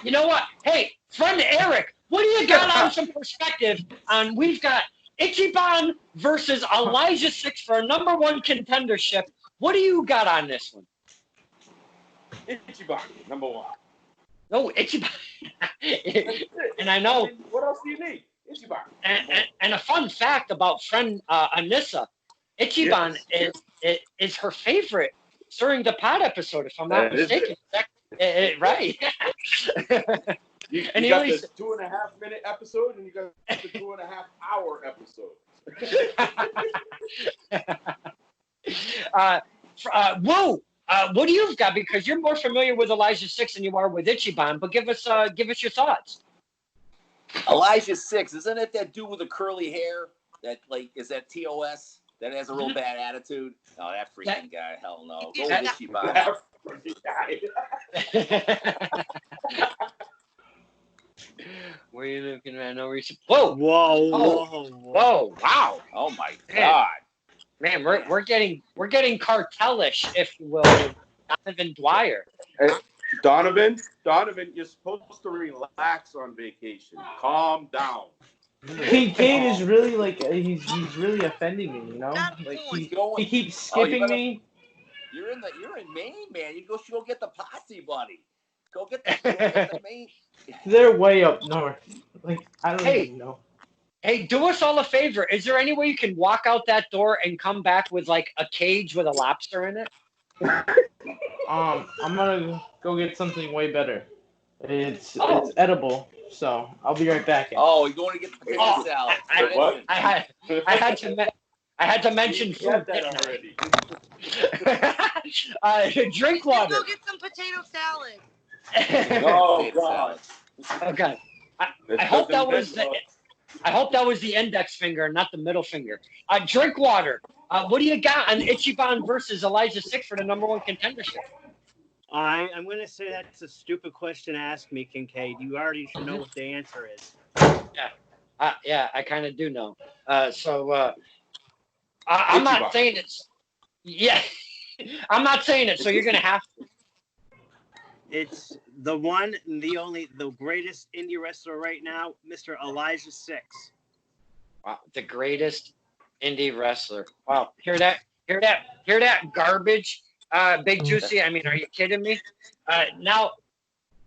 You know what? Hey, friend Erick, what do you got on some perspective on we've got Ichiban versus Elijah Six for a number one contendership. What do you got on this one? Ichiban, number one. No, Ichiban. And I know. What else do you need? Ichiban. And a fun fact about friend Anissa, Ichiban is her favorite during the pod episode, if I'm not mistaken. Right. You got this 2.5-minute episode, and you got the 2.5-hour episode. Whoa! What do you've got? Because you're more familiar with Elijah Six than you are with Ichiban. But give us your thoughts. Elijah Six, isn't it that dude with the curly hair? That is that TOS? That has a real bad attitude. No, that freaking guy. Hell no. Go with Ichiban. Where are you looking at? No reason. Whoa! Wow! Oh my God! Man, we're getting cartelish, if you will, with Donovan Dwyer. Hey, Donovan, you're supposed to relax on vacation. Calm down. Kincaid is really he's really offending me, Like he keeps skipping me. You're in Maine, man. You go get the posse, buddy. Go get the Maine. They're way up north. I don't even know. Hey, do us all a favor. Is there any way you can walk out that door and come back with a cage with a lobster in it? I'm gonna go get something way better. It's edible, so I'll be right back. Oh, you're going to get the potato salad. What? I had to mention food. That already. Drinkwater. Go get some potato salad. Oh God. Okay. I hope that was the index finger, not the middle finger. Drinkwater. What do you got on Ichiban versus Elijah Six for the #1 contendership? I'm going to say that's a stupid question to ask me, Kincaid. You already should know what the answer is. Yeah, I kind of do know. I'm not saying it's. Yeah, I'm not saying it. So you're gonna have to. It's the one, and the only, the greatest indie wrestler right now, Mr. Elijah Six. Wow, the greatest indie wrestler. Wow, hear that garbage, Big Juicy. I mean, are you kidding me? Now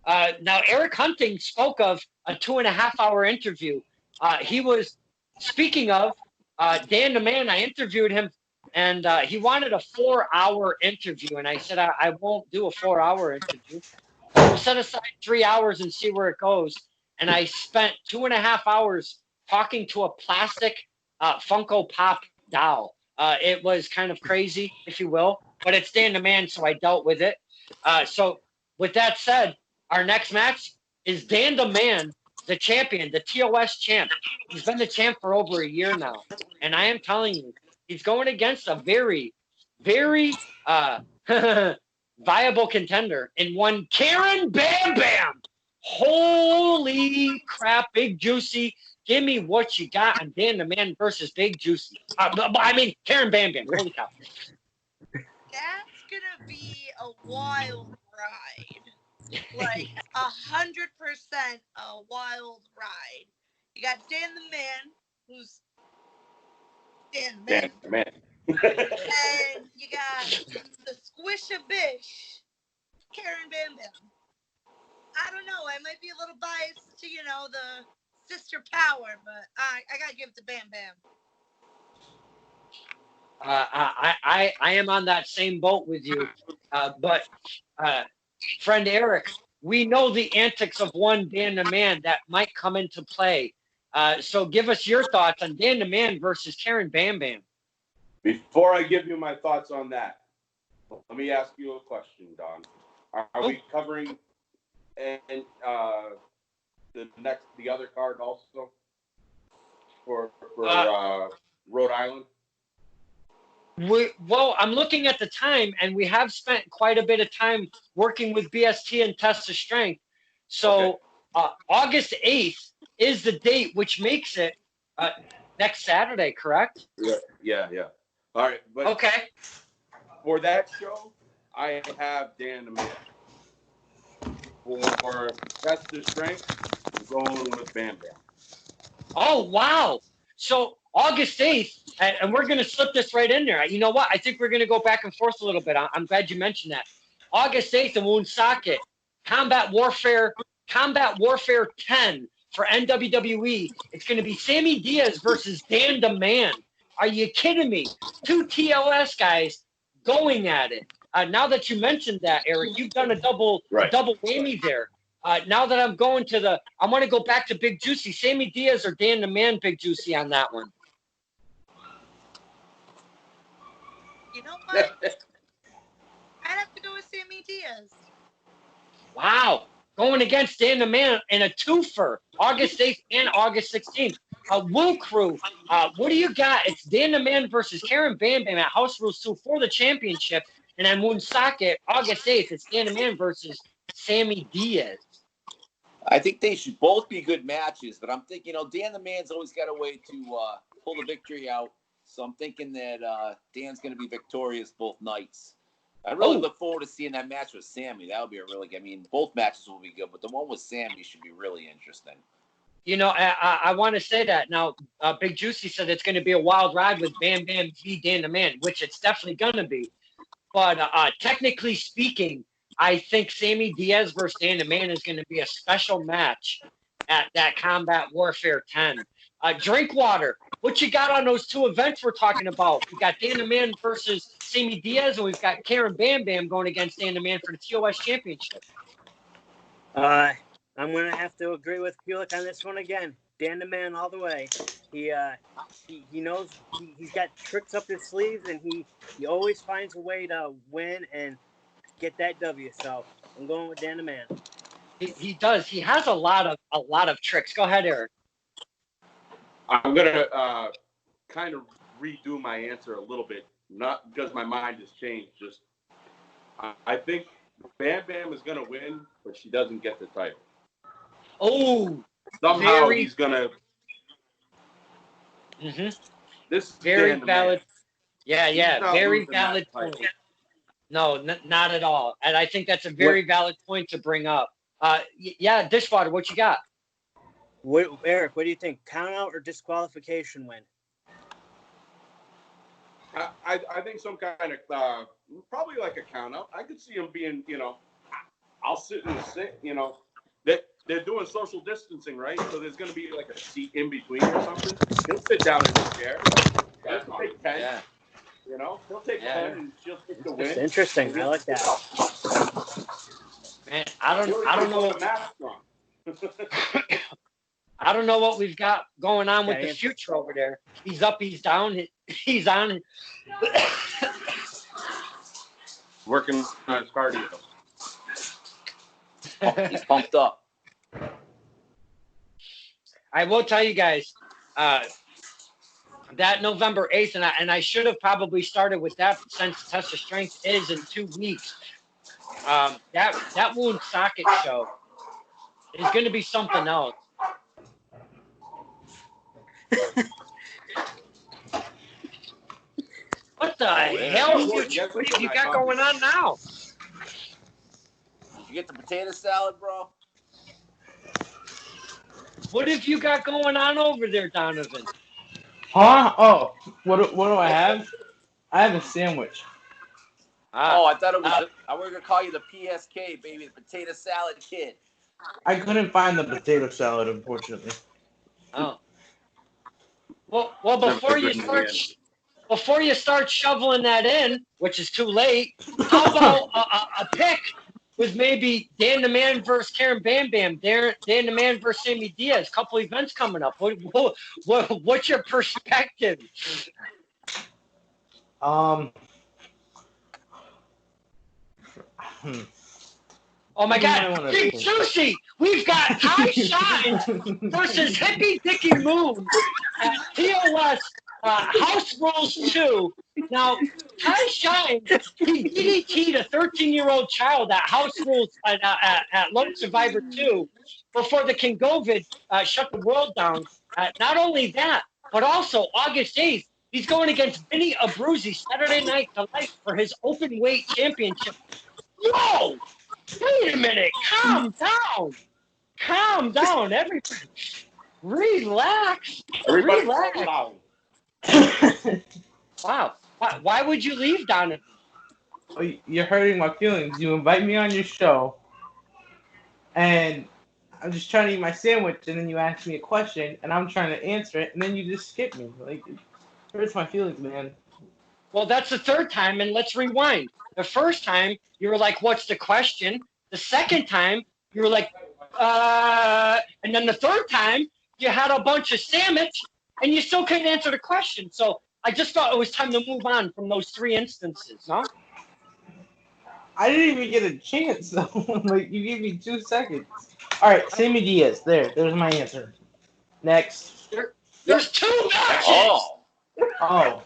Erick Hunting spoke of a 2.5-hour interview. He was speaking of Dan the Man. I interviewed him, and he wanted a 4-hour interview, and I said I won't do a 4-hour interview. We'll set aside 3 hours and see where it goes. And I spent 2.5 hours talking to a plastic Funko Pop doll. It was kind of crazy, if you will, but it's Dan the Man, so I dealt with it. So with that said, our next match is Dan the Man, the champion, the TOS champ. He's been the champ for over a year now. And I am telling you, he's going against a very, very viable contender in one Karen Bam Bam. Holy crap, Big Juicy. Give me what you got on Dan the Man versus Big Juicy. Karen Bam Bam. Holy cow. That's going to be a wild ride. Like 100% a wild ride. You got Dan the Man, who's Dan the Man. And you got the Squish-a-Bish, Karen Bam Bam. I don't know. I might be a little biased to, the sister power, but I got to give it to Bam Bam. I am on that same boat with you. But friend Erick, we know the antics of one Dan the Man that might come into play. So give us your thoughts on Dan the Man versus Karen Bam Bam. Before I give you my thoughts on that, let me ask you a question, Don. Are we covering the other card also for Rhode Island? Well, I'm looking at the time, and we have spent quite a bit of time working with BST and Test of Strength. So August 8th is the date, which makes it next Saturday, correct? Yeah. All right. But okay. For that show, I have Dan the Man. For Test of Strength, I'm going with Bam Bam. Oh, wow. So August 8th, and we're going to slip this right in there. You know what? I think we're going to go back and forth a little bit. I'm glad you mentioned that. August 8th in Woonsocket, Combat Warfare 10 for NWWE. It's going to be Sammy Diaz versus Dan the Man. Are you kidding me? 2 TLS guys going at it. Now that you mentioned that, Erick, you've done a double whammy there. Now that I'm going to I want to go back to Big Juicy. Sammy Diaz or Dan the Man, Big Juicy on that one? You know what? I'd have to go with Sammy Diaz. Wow. Going against Dan the Man in a twofer, August 8th and August 16th. Woo Crew, what do you got? It's Dan the Man versus Karen Bam Bam at House Rules 2 for the championship. And then Woonsocket, August 8th, it's Dan the Man versus Sammy Diaz. I think they should both be good matches, but I'm thinking, Dan the Man's always got a way to pull the victory out. So I'm thinking that Dan's going to be victorious both nights. I really look forward to seeing that match with Sammy. That would be both matches will be good, but the one with Sammy should be really interesting. I want to say that. Now, Big Juicy said it's going to be a wild ride with Bam Bam v Dan the Man, which it's definitely going to be. But technically speaking, I think Sammy Diaz versus Dan the Man is going to be a special match at that Combat Warfare 10. Drinkwater, what you got on those two events we're talking about? We got Dan the Man versus Sammy Diaz, and we've got Karen Bam Bam going against Dan the Man for the TOS Championship. I'm going to have to agree with Kulik on this one again. Dan the Man all the way. He knows he's got tricks up his sleeves, and he always finds a way to win and get that W. So I'm going with Dan the Man. He does. He has a lot of tricks. Go ahead, Erick. I'm going to kind of redo my answer a little bit, not because my mind has changed. Just I think Bam Bam is going to win, but she doesn't get the title. Oh, Somehow he's going to. Mm-hmm. This is Very Dan the valid. Man. Yeah. Very losing that valid title. point. No, not at all. And I think that's a very valid point to bring up. Yeah, Dishwater, what you got? Eric, what do you think? Count out or disqualification win? I think some kind of probably like a count out. I could see him being, I'll sit in the seat, they're doing social distancing, right? So there's going to be like a seat in between or something. He'll sit down in his chair. He'll take 10. Yeah. He'll take 10 and she'll take the win. It's interesting. I like that. Man, I don't know. I don't know what we've got going on with the future over there. He's up, he's down, he's on. Working on his cardio. He's pumped up. I will tell you guys, that November 8th, and I should have probably started with that since Test of Strength is in 2 weeks. That wound socket show is going to be something else. What the hell? What have you got going on now? Did you get the potato salad, bro? What have you got going on over there, Donovan? Huh? Oh, what do I have? I have a sandwich. I thought it was. I was gonna call you the PSK, baby, the potato salad kid. I couldn't find the potato salad, unfortunately. Oh. Well, before you start shoveling that in, which is too late, how about a pick with maybe Dan the Man versus Karen Bam Bam, Dan the Man versus Sammy Diaz, couple events coming up. What's your perspective? Oh my God, Big Juicy! We've got Ty Shines versus Hippie Dicky Moon at TOS House Rules 2. Now, Ty Shines, he DDT'd a 13-year-old child at House Rules at Lone Survivor 2 before the Kincaid shut the world down. Not only that, but also August 8th, he's going against Vinny Abruzzi Saturday Night Live for his open weight championship. Whoa! Wait a minute! Calm down, everybody. Relax. Everybody Relax. calm down. Wow. Why would you leave, Donovan? Oh, you're hurting my feelings. You invite me on your show, and I'm just trying to eat my sandwich, and then you ask me a question, and I'm trying to answer it, and then you just skip me. Like, it hurts my feelings, man. Well, that's the third time, and let's rewind. The first time, you were like, what's the question? The second time, you were like, and then the third time, you had a bunch of sandwich, and you still couldn't answer the question. So I just thought it was time to move on from those 3 instances, no? I didn't even get a chance, though. Like, you gave me 2 seconds. All right, Sammy Diaz. There's my answer. Next. There's 2 matches! Oh,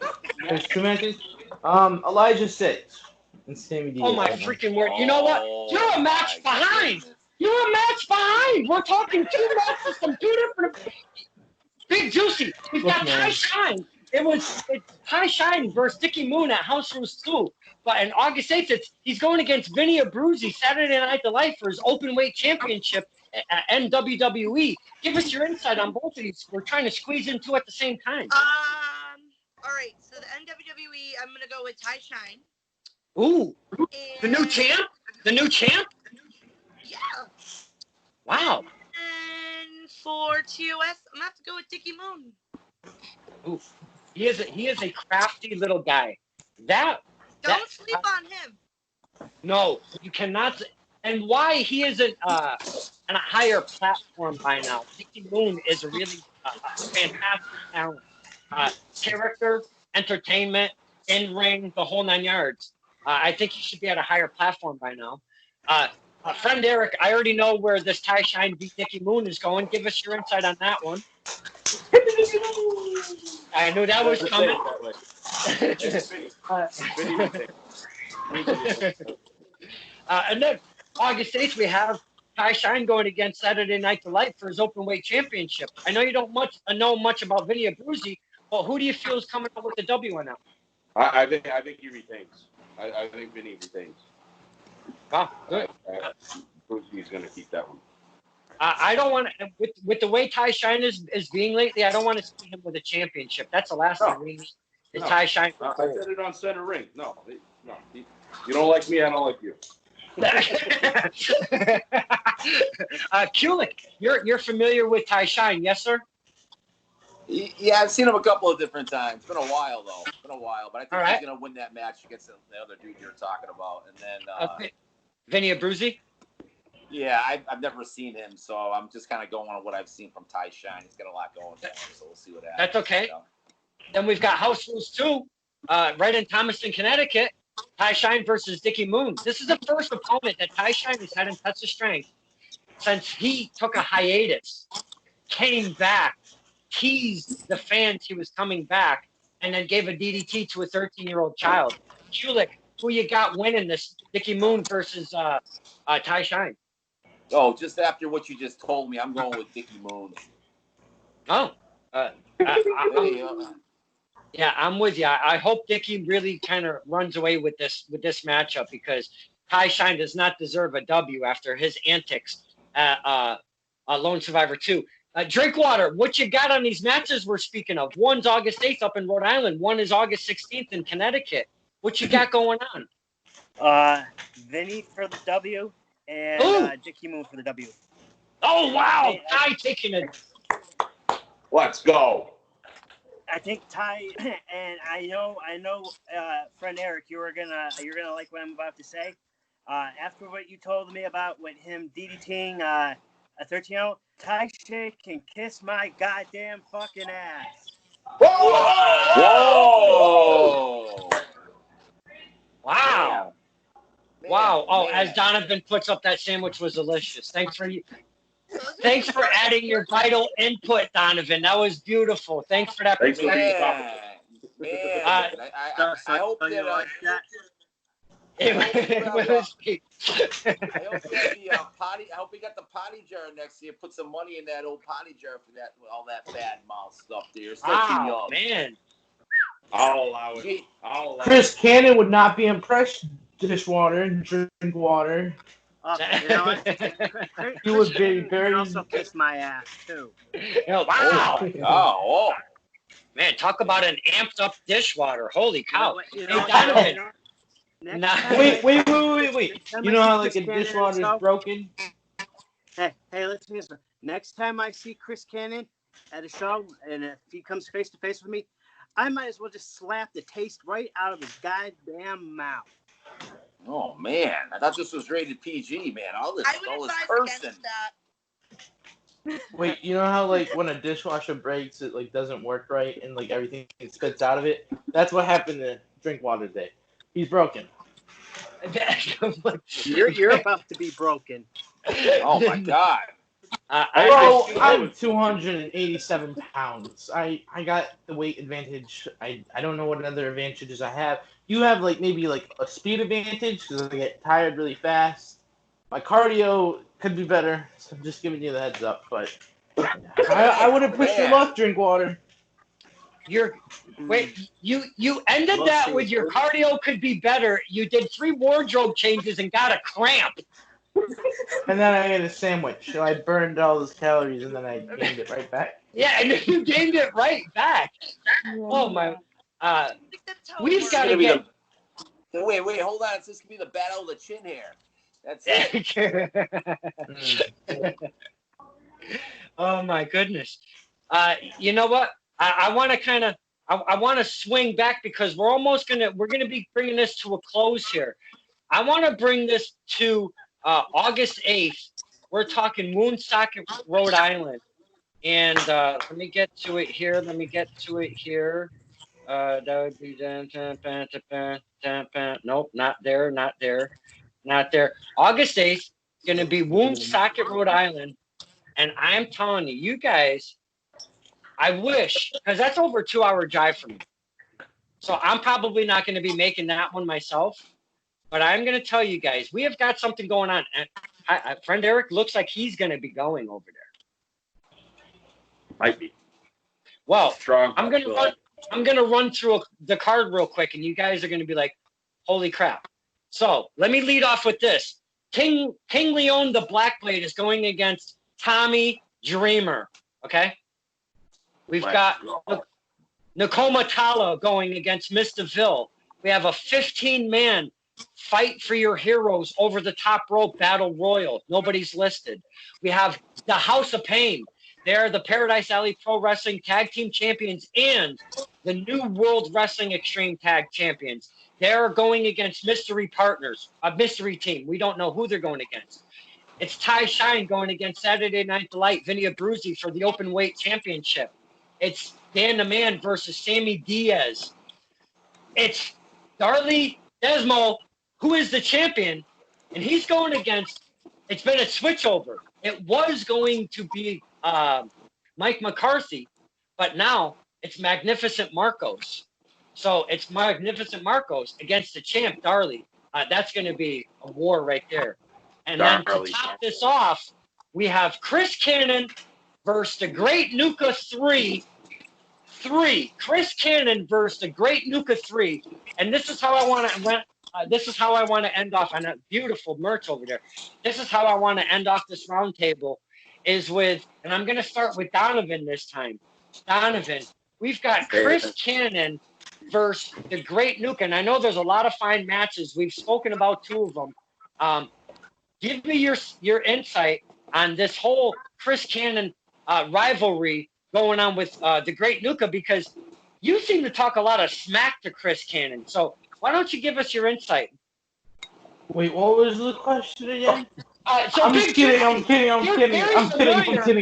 there's 2 matches? Elijah 6 and Sammy Diaz. Oh, my freaking word. You know what? You're a match behind. Goodness. You're a match behind. We're talking 2 matches from 2 different... Big Juicy. We've got Ty Shine. It's Ty Shine versus Dicky Moon at House Rules 2. But on August 8th, he's going against Vinny Abruzzi Saturday Night Live for his open weight championship at NWWE. Give us your insight on both of these. We're trying to squeeze in 2 at the same time. All right. So the NWWE, I'm gonna go with Ty Shine. Ooh, And the new champ. Yeah. Wow. And for TOS, I'm gonna have to go with Dicky Moon. Ooh, he is a crafty little guy. Don't sleep on him. No, you cannot. And why he isn't on a higher platform by now? Dicky Moon is a really fantastic talent. Character, entertainment, in-ring, the whole 9 yards. I think he should be at a higher platform by now. Friend Erick, I already know where this Ty Shine v. Dicky Moon is going. Give us your insight on that one. I knew that was Let's say coming. it that way. Vinny retains. And then August 8th, we have Ty Shine going against Saturday Night Delight for his openweight championship. I know you don't know much about Vinny Abruzzi, but who do you feel is coming up with the W on that? I think he retains. I think Vinny retains. Wow, good. He's going to keep that one. I don't want to, with the way Ty Shine is being lately, I don't want to see him with a championship. That's the last thing we need. Is Ty Shine. I said it on Center Ring. No. You don't like me, I don't like you. Kulik, you're familiar with Ty Shine, yes, sir? Yeah, I've seen him a couple of different times. It's been a while, though. But I think he's going to win that match against the other dude you're talking about. And then Vinny Abruzzi? Yeah, I've never seen him, so I'm just kind of going on what I've seen from Ty Shine. He's got a lot going for him, so we'll see what happens. That's okay. Then we've got House Rules 2, right in Thomaston, Connecticut. Ty Shine versus Dickie Moon. This is the first opponent that Ty Shine has had in Touch of Strength since he took a hiatus, came back, teased the fans he was coming back, and then gave a DDT to a 13-year-old child. Kulik, who you got winning this? Dickie Moon versus Ty Shine. Oh, just after what you just told me, I'm going with Dickie Moon. Oh. Yeah, I'm with you. I hope Dickie really kind of runs away with this matchup because Ty Shine does not deserve a W after his antics at Lone Survivor 2. Drinkwater, what you got on these matches we're speaking of? One's August 8th up in Rhode Island. One is August 16th in Connecticut. What you got going on? Vinny for the W and Dickie Moon for the W. Oh, wow. Ty taking it. Let's go. I think Ty, and I know, friend Eric, you're gonna like what I'm about to say. After what you told me about with him DDTing a 13-year-old, Ty Shea can kiss my goddamn fucking ass. Whoa! Wow. Man, Wow. Oh, man. as Donovan puts up, that sandwich was delicious. Thanks for adding your vital input, Donovan. That was beautiful. Thanks for that. Thanks for being Man. I hope that. It was. I hope the potty. I hope we got the potty jar next year. Put some money in that old potty jar for that all that bad mouth stuff there. You're still too young. Man. I'll allow it. Chris Cannon would not be impressed. Dishwater, Drinkwater. You know what? He would be very. Also kiss my ass too. Wow. Oh. Man, talk about an amped up Dishwater. Holy cow. You Hey, know, Donovan. Wait. You know how like a dishwater is broken? Hey, listen to this. Next time I see Chris Cannon at a show, and if he comes face to face with me, I might as well just slap the taste right out of his goddamn mouth. Oh man, I thought this was rated PG, man. All this advise cursing. against that. Wait, you know how like when a dishwasher breaks, it like doesn't work right and like everything spits out of it? That's what happened to Drinkwater today. He's broken. You're about to be broken. Oh my god. I'm 287 pounds. I got the weight advantage. I don't know what other advantages I have. You have like maybe like a speed advantage because I get tired really fast. My cardio could be better, so I'm just giving you the heads up. But I would have pushed your luck, Drinkwater. You ended that with your cardio could be better. You did 3 wardrobe changes and got a cramp. And then I ate a sandwich, so I burned all those calories, and then I gained it right back. Yeah, and you gained it right back. Oh my! I think that's how We've it got to works. get. Wait, hold on. It's just gonna be the battle of the chin hair. That's it. Oh my goodness! You know what? I want to kind of I want to swing back because we're gonna be bringing this to a close here. I want to bring this to August 8th. We're talking Woonsocket, Rhode Island, and let me get to it here. That would be nope, not there. August 8th is going to be Woonsocket, Rhode Island, and I'm telling you, you guys, I wish, because that's over a 2-hour drive for me. So I'm probably not going to be making that one myself. But I'm going to tell you guys, we have got something going on. And friend Eric looks like he's going to be going over there. Might be. Well, Strong. I'm going to run through the card real quick, and you guys are going to be like, holy crap. So let me lead off with this. King Leon the Black Blade is going against Tommy Dreamer. Okay? We've got Nakoma Tala going against Mr. Ville. We have a 15-man fight for your heroes over the top rope battle royal. Nobody's listed. We have the House of Pain. They're the Paradise Alley Pro Wrestling Tag Team Champions and the New World Wrestling Extreme Tag Champions. They're going against mystery partners, a mystery team. We don't know who they're going against. It's Ty Shine going against Saturday Night Delight, Vinny Abruzzi for the Open Weight Championship. It's Dan the Man versus Sammy Diaz. It's Darley Desmo, who is the champion, and he's going against, it's been a switchover. It was going to be Mike McCarthy, but now it's Magnificent Marcos. So it's Magnificent Marcos against the champ, Darley. That's going to be a war right there. And then to top this off, we have Chris Cannon versus the Great Nuka 3. Chris Cannon versus the Great Nuka 3. And this is how I want to end off on a beautiful merch over there. This is how I want to end off this roundtable is with, and I'm going to start with Donovan this time. Donovan, we've got Chris Cannon versus the Great Nuka. And I know there's a lot of fine matches. We've spoken about 2 of them. Give me your insight on this whole Chris Cannon rivalry going on with the Great Nuka, because you seem to talk a lot of smack to Chris Cannon. So why don't you give us your insight? Wait, what was the question again? So I'm kidding.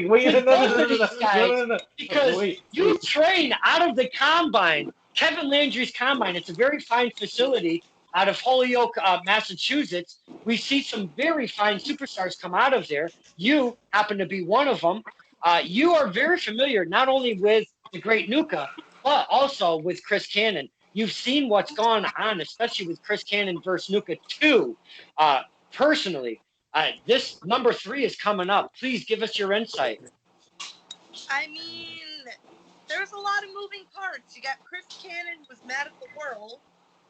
Wait, no. Because you train out of the Combine, Kevin Landry's Combine. It's a very fine facility out of Holyoke, Massachusetts. We see some very fine superstars come out of there. You happen to be one of them. You are very familiar not only with the Great Nuka, but also with Chris Cannon. You've seen what's gone on, especially with Chris Cannon versus Nuka 2. Personally, this number 3 is coming up. Please give us your insight. I mean, there's a lot of moving parts. You got Chris Cannon, who's mad at the world,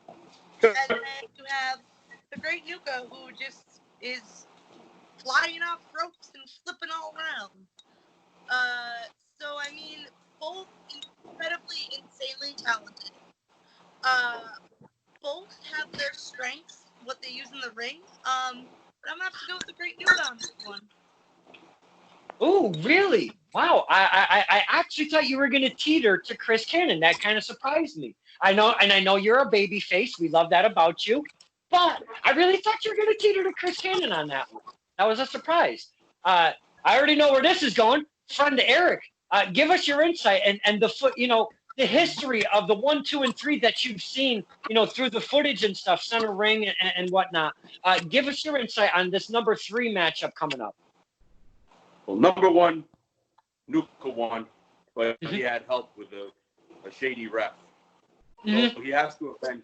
and then you have the Great Nuka, who just is flying off ropes and flipping all around. So, I mean, both incredibly, insanely talented. Both have their strengths, what they use in the ring. But I'm going to have to go with the Great Nuka on this one. Oh, really? Wow. I actually thought you were going to teeter to Chris Cannon. That kind of surprised me. I know you're a baby face. We love that about you. But I really thought you were going to teeter to Chris Cannon on that one. That was a surprise. I already know where this is going. Friend Erick, give us your insight and the history of the 1, 2, and 3 that you've seen, through the footage and stuff, center ring and whatnot. Give us your insight on this number 3 matchup coming up. Well, number 1, Nuka won, but he had help with a shady ref. So he has to avenge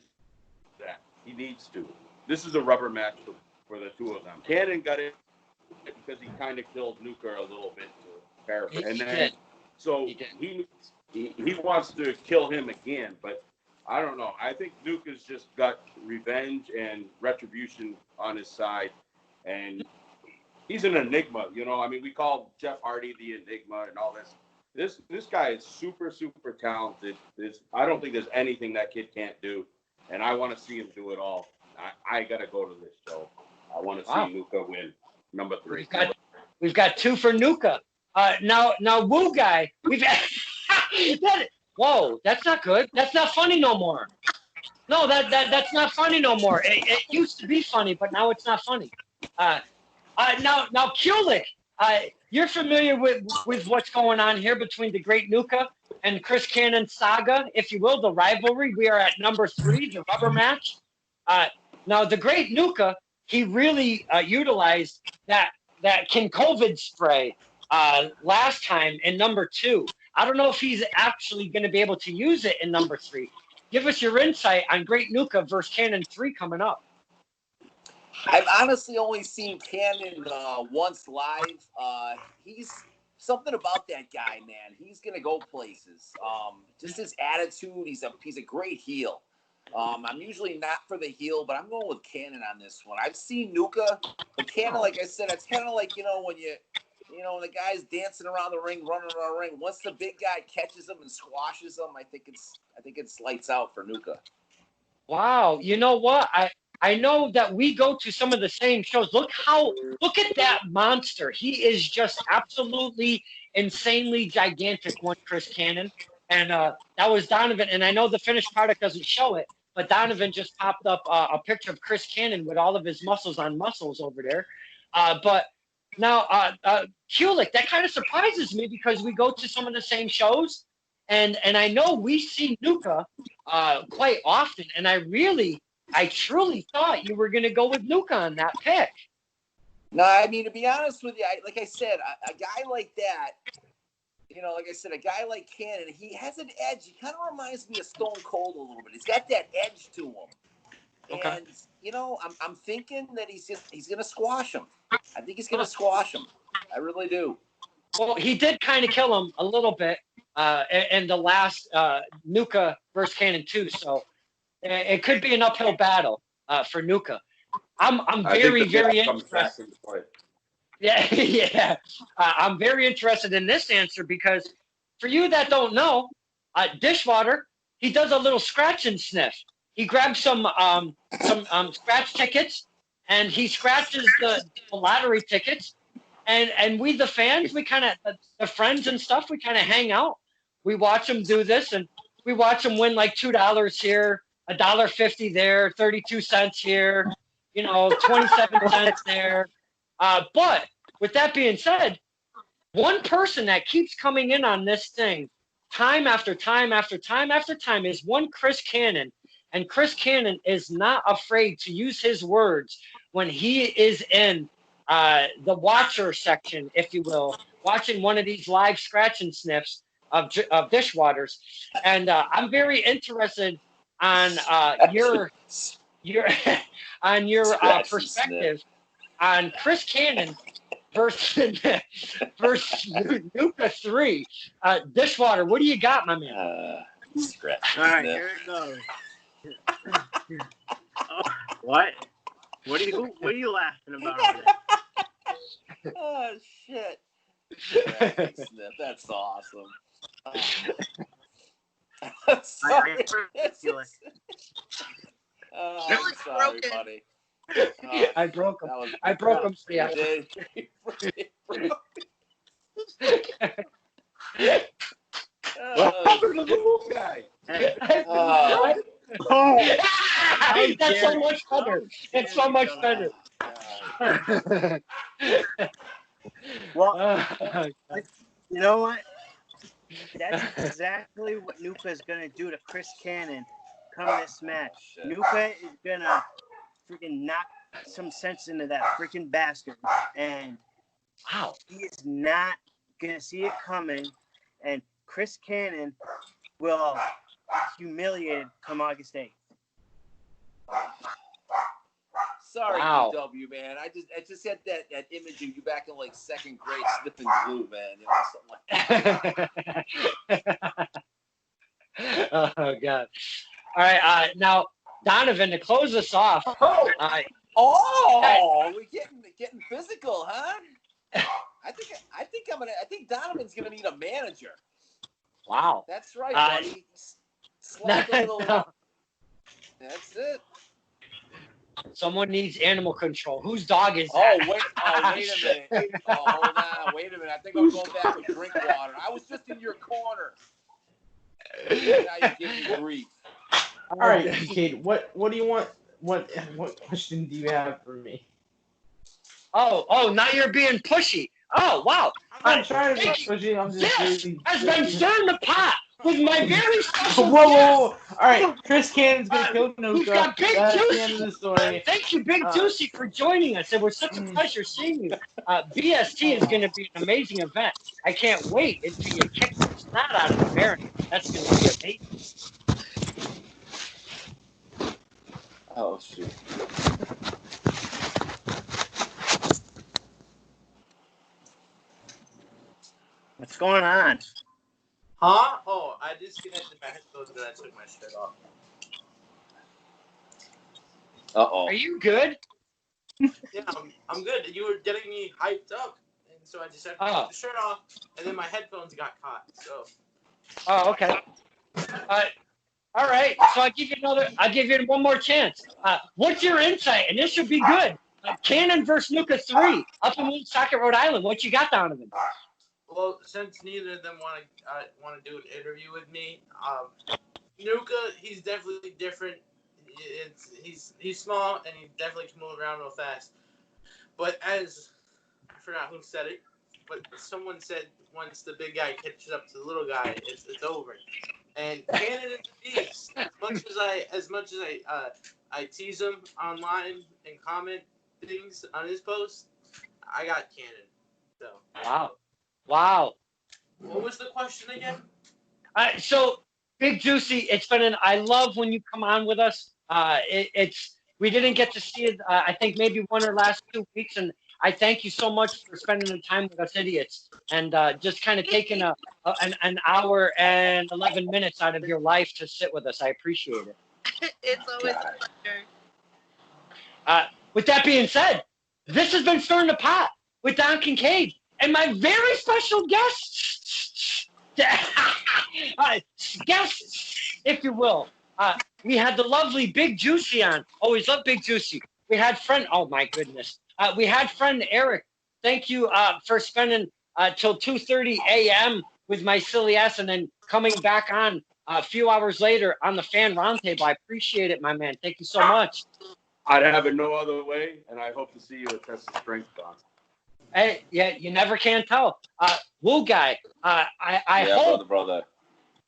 that. He needs to. This is a rubber match for the 2 of them. Cannon got it because he kind of killed Nuka a little bit, to paraphrase. And then, so he wants to kill him again, but I don't know. I think Nuka's just got revenge and retribution on his side, and he's an enigma. I mean, we call Jeff Hardy the Enigma and all this. This guy is super, super talented. I don't think there's anything that kid can't do, and I want to see him do it all. I got to go to this show. I want to see Nuka win. Number 3. We've got 2 for Nuka. Now, Woo Guy, whoa, that's not good. That's not funny no more. No, that's not funny no more. It used to be funny, but now it's not funny. Now, Kulik, you're familiar with what's going on here between the Great Nuka and Chris Cannon saga, if you will, the rivalry. We are at number 3, the rubber match. Now, the Great Nuka, he really utilized that Kincaid spray last time in number 2 I don't know if he's actually going to be able to use it in number 3. Give us your insight on Great Nuka versus Cannon 3 coming up. I've honestly only seen Cannon once live. He's something about that guy, man. He's gonna go places. Just his attitude. He's a great heel. I'm usually not for the heel, but I'm going with Cannon on this one. I've seen Nuka, but Cannon, like I said, it's kind of like when when the guy's dancing around the ring, running around the ring. Once the big guy catches him and squashes him, I think it's lights out for Nuka. Wow, you know what? I know that we go to some of the same shows. Look at that monster. He is just absolutely insanely gigantic, one Chris Cannon. And that was Donovan. And I know the finished product doesn't show it, but Donovan just popped up a picture of Chris Cannon with all of his muscles on muscles over there. But now, Kulik, that kind of surprises me because we go to some of the same shows. And I know we see Nuka quite often. And I truly thought you were going to go with Nuka on that pick. No, I mean, to be honest with you, like I said, a guy like that, like I said, a guy like Cannon, he has an edge. He kind of reminds me of Stone Cold a little bit. He's got that edge to him. Okay. And, I'm thinking that he's going to squash him. I think he's going to squash him. I really do. Well, he did kind of kill him a little bit in the last Nuka versus Cannon 2, so it could be an uphill battle for Nuka. I'm very interested. Yeah. I'm very interested in this answer because for you that don't know, Dishwater, he does a little scratch and sniff. He grabs some scratch tickets and he scratches the lottery tickets. And we, the fans, we kind of, the friends and stuff, we kind of hang out. We watch them do this, and we watch them win like $2 here, $1.50 there, 32 cents here, 27 cents there. But with that being said, one person that keeps coming in on this thing time after time after time after time is one Chris Cannon. And Chris Cannon is not afraid to use his words when he is in the watcher section, if you will, watching one of these live scratch and sniffs of Dishwaters. And I'm very interested on your perspective on Chris Cannon versus Nuka 3. Dishwater, what do you got, my man? Scratch. All right, here it goes. What? What are you laughing about? Oh shit! That's awesome. I'm sorry. I'm sorry, buddy. I broke him. I broke him. Yeah. What happened to the little guy? That's so much better. It's so much better. Well, you know what? That's exactly what Nuka is going to do to Chris Cannon come this match. Nuka is going to freaking knock some sense into that freaking bastard. And wow, he is not going to see it coming. And Chris Cannon will be humiliated come August 8th. Sorry, wow. DW, man. I just had that image of you back in like second grade sniffing glue, man. Something like that. Oh God! All right, now Donovan, to close us off. We're getting physical, huh? I think Donovan's gonna need a manager. Wow. That's right, buddy. Slap a little. That's it. Someone needs animal control. Whose dog is that? Wait a minute. Hold on. Wait a minute. I think I'm going back with Drinkwater. I was just in your corner. Now you're giving me grief. All right, Kincaid. What do you want? What question do you have for me? Oh! Now you're being pushy. Oh, wow. I'm not trying to be pushy. I'm just yes, has been stirring the pot. with my very special Whoa. guest. All right, Chris Cannon's going to kill Nuke. We've got Big That's Juicy. the end of the story. Thank you, Big Juicy, for joining us. It was such a pleasure seeing you. BST is going to be an amazing event. I can't wait until you kick the snot out of the Baron. That's going to be amazing. Oh, shoot. What's going on? Huh? Oh, I disconnected my headphones and I took my shirt off. Uh-oh. Are you good? Yeah, I'm good. You were getting me hyped up, and so I decided to take the shirt off, and then my headphones got caught. So. Oh, okay. All right. So I'll give you one more chance. What's your insight? And this should be good. Cannon versus Nuke 3 up in Woonsocket, Rhode Island. What you got, Donovan? Well, since neither of them want to do an interview with me, Nuka, he's definitely different. He's small and he definitely can move around real fast. But I forgot who said it, but someone said once the big guy catches up to the little guy, it's over. And Cannon is a beast. As much as I tease him online and comment things on his posts, I got Cannon. So. Wow. What was the question again? So, Big Juicy, I love when you come on with us. We didn't get to see it, I think maybe one or last 2 weeks, and I thank you so much for spending the time with us idiots and just kind of taking an hour and 11 minutes out of your life to sit with us. I appreciate it. It's always a pleasure. With that being said, this has been Stirring the Pot with Don Kincaid and my very special guests, if you will. We had the lovely Big Juicy on. Always love Big Juicy. We had oh my goodness. We had friend Erick. Thank you for spending till 2:30 a.m. with my silly ass and then coming back on a few hours later on the fan roundtable. I appreciate it, my man. Thank you so much. I'd have it no other way, and I hope to see you at Test of Strength, Don. Hey, yeah, you never can tell. Woo guy, I hope, brother.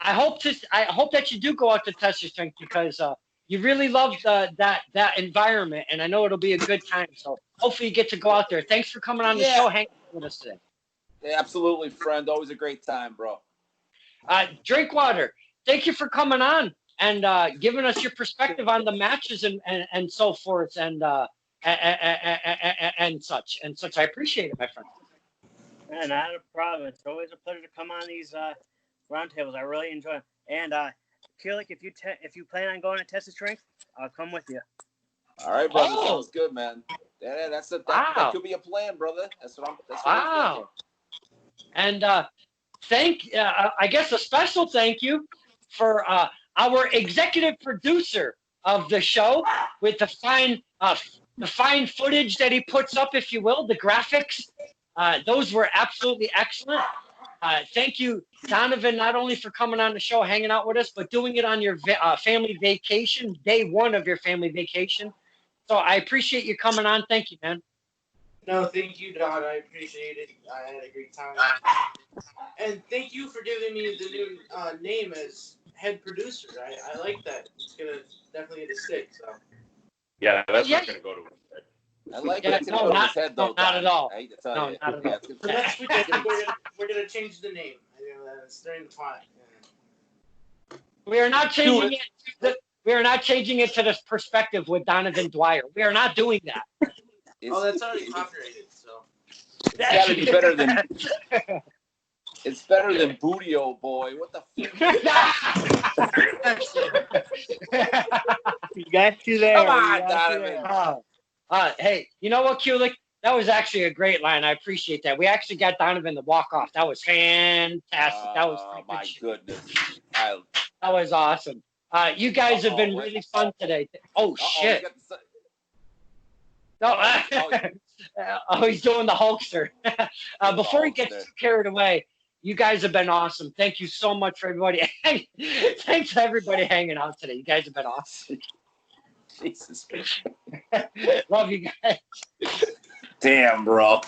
I hope that you do go out to Test Your Strength because you really love that environment, and I know it'll be a good time. So hopefully you get to go out there. Thanks for coming on the show, hanging with us today. Yeah, absolutely, friend. Always a great time, bro. Drinkwater, thank you for coming on and giving us your perspective on the matches and so forth and such. I appreciate it, my friend. Yeah, not a problem. It's always a pleasure to come on these roundtables. I really enjoy them. And Kulik, if you plan on going to Test of Strength, I'll come with you. All right, brother. Sounds good, man. Yeah, that could be a plan, brother. That's what I'm thinking. And I guess a special thank you for our executive producer of the show with the fine footage that he puts up, if you will, the graphics. Those were absolutely excellent. Thank you, Donovan, not only for coming on the show, hanging out with us, but doing it on your family vacation, day one of your family vacation. So I appreciate you coming on. Thank you, man. No, thank you, Don. I appreciate it. I had a great time. And thank you for giving me the new name as head producer. I like that. It's going to definitely get a stick. So. Yeah, that's not going to go to his head. I like it. No, not at all. I hate to tell you. Not at all. For next week, we're going to change the name. Stirring the pot. Yeah. We are not changing it. We are not changing it to this perspective with Donovan Dwyer. We are not doing that. That's already copyrighted. So it's got to be better than. It's better than Booty Old Boy. What the You got you there. Come on, Donovan. Hey, you know what, Kulik? That was actually a great line. I appreciate that. We actually got Donovan to walk off. That was fantastic. That was my goodness. That was awesome. You guys have been really fun today. Oh, shit. No, he's doing the Hulkster. Before he gets too carried away, you guys have been awesome. Thank you so much for everybody. Thanks to everybody hanging out today. You guys have been awesome. Jesus. Love you guys. Damn, bro.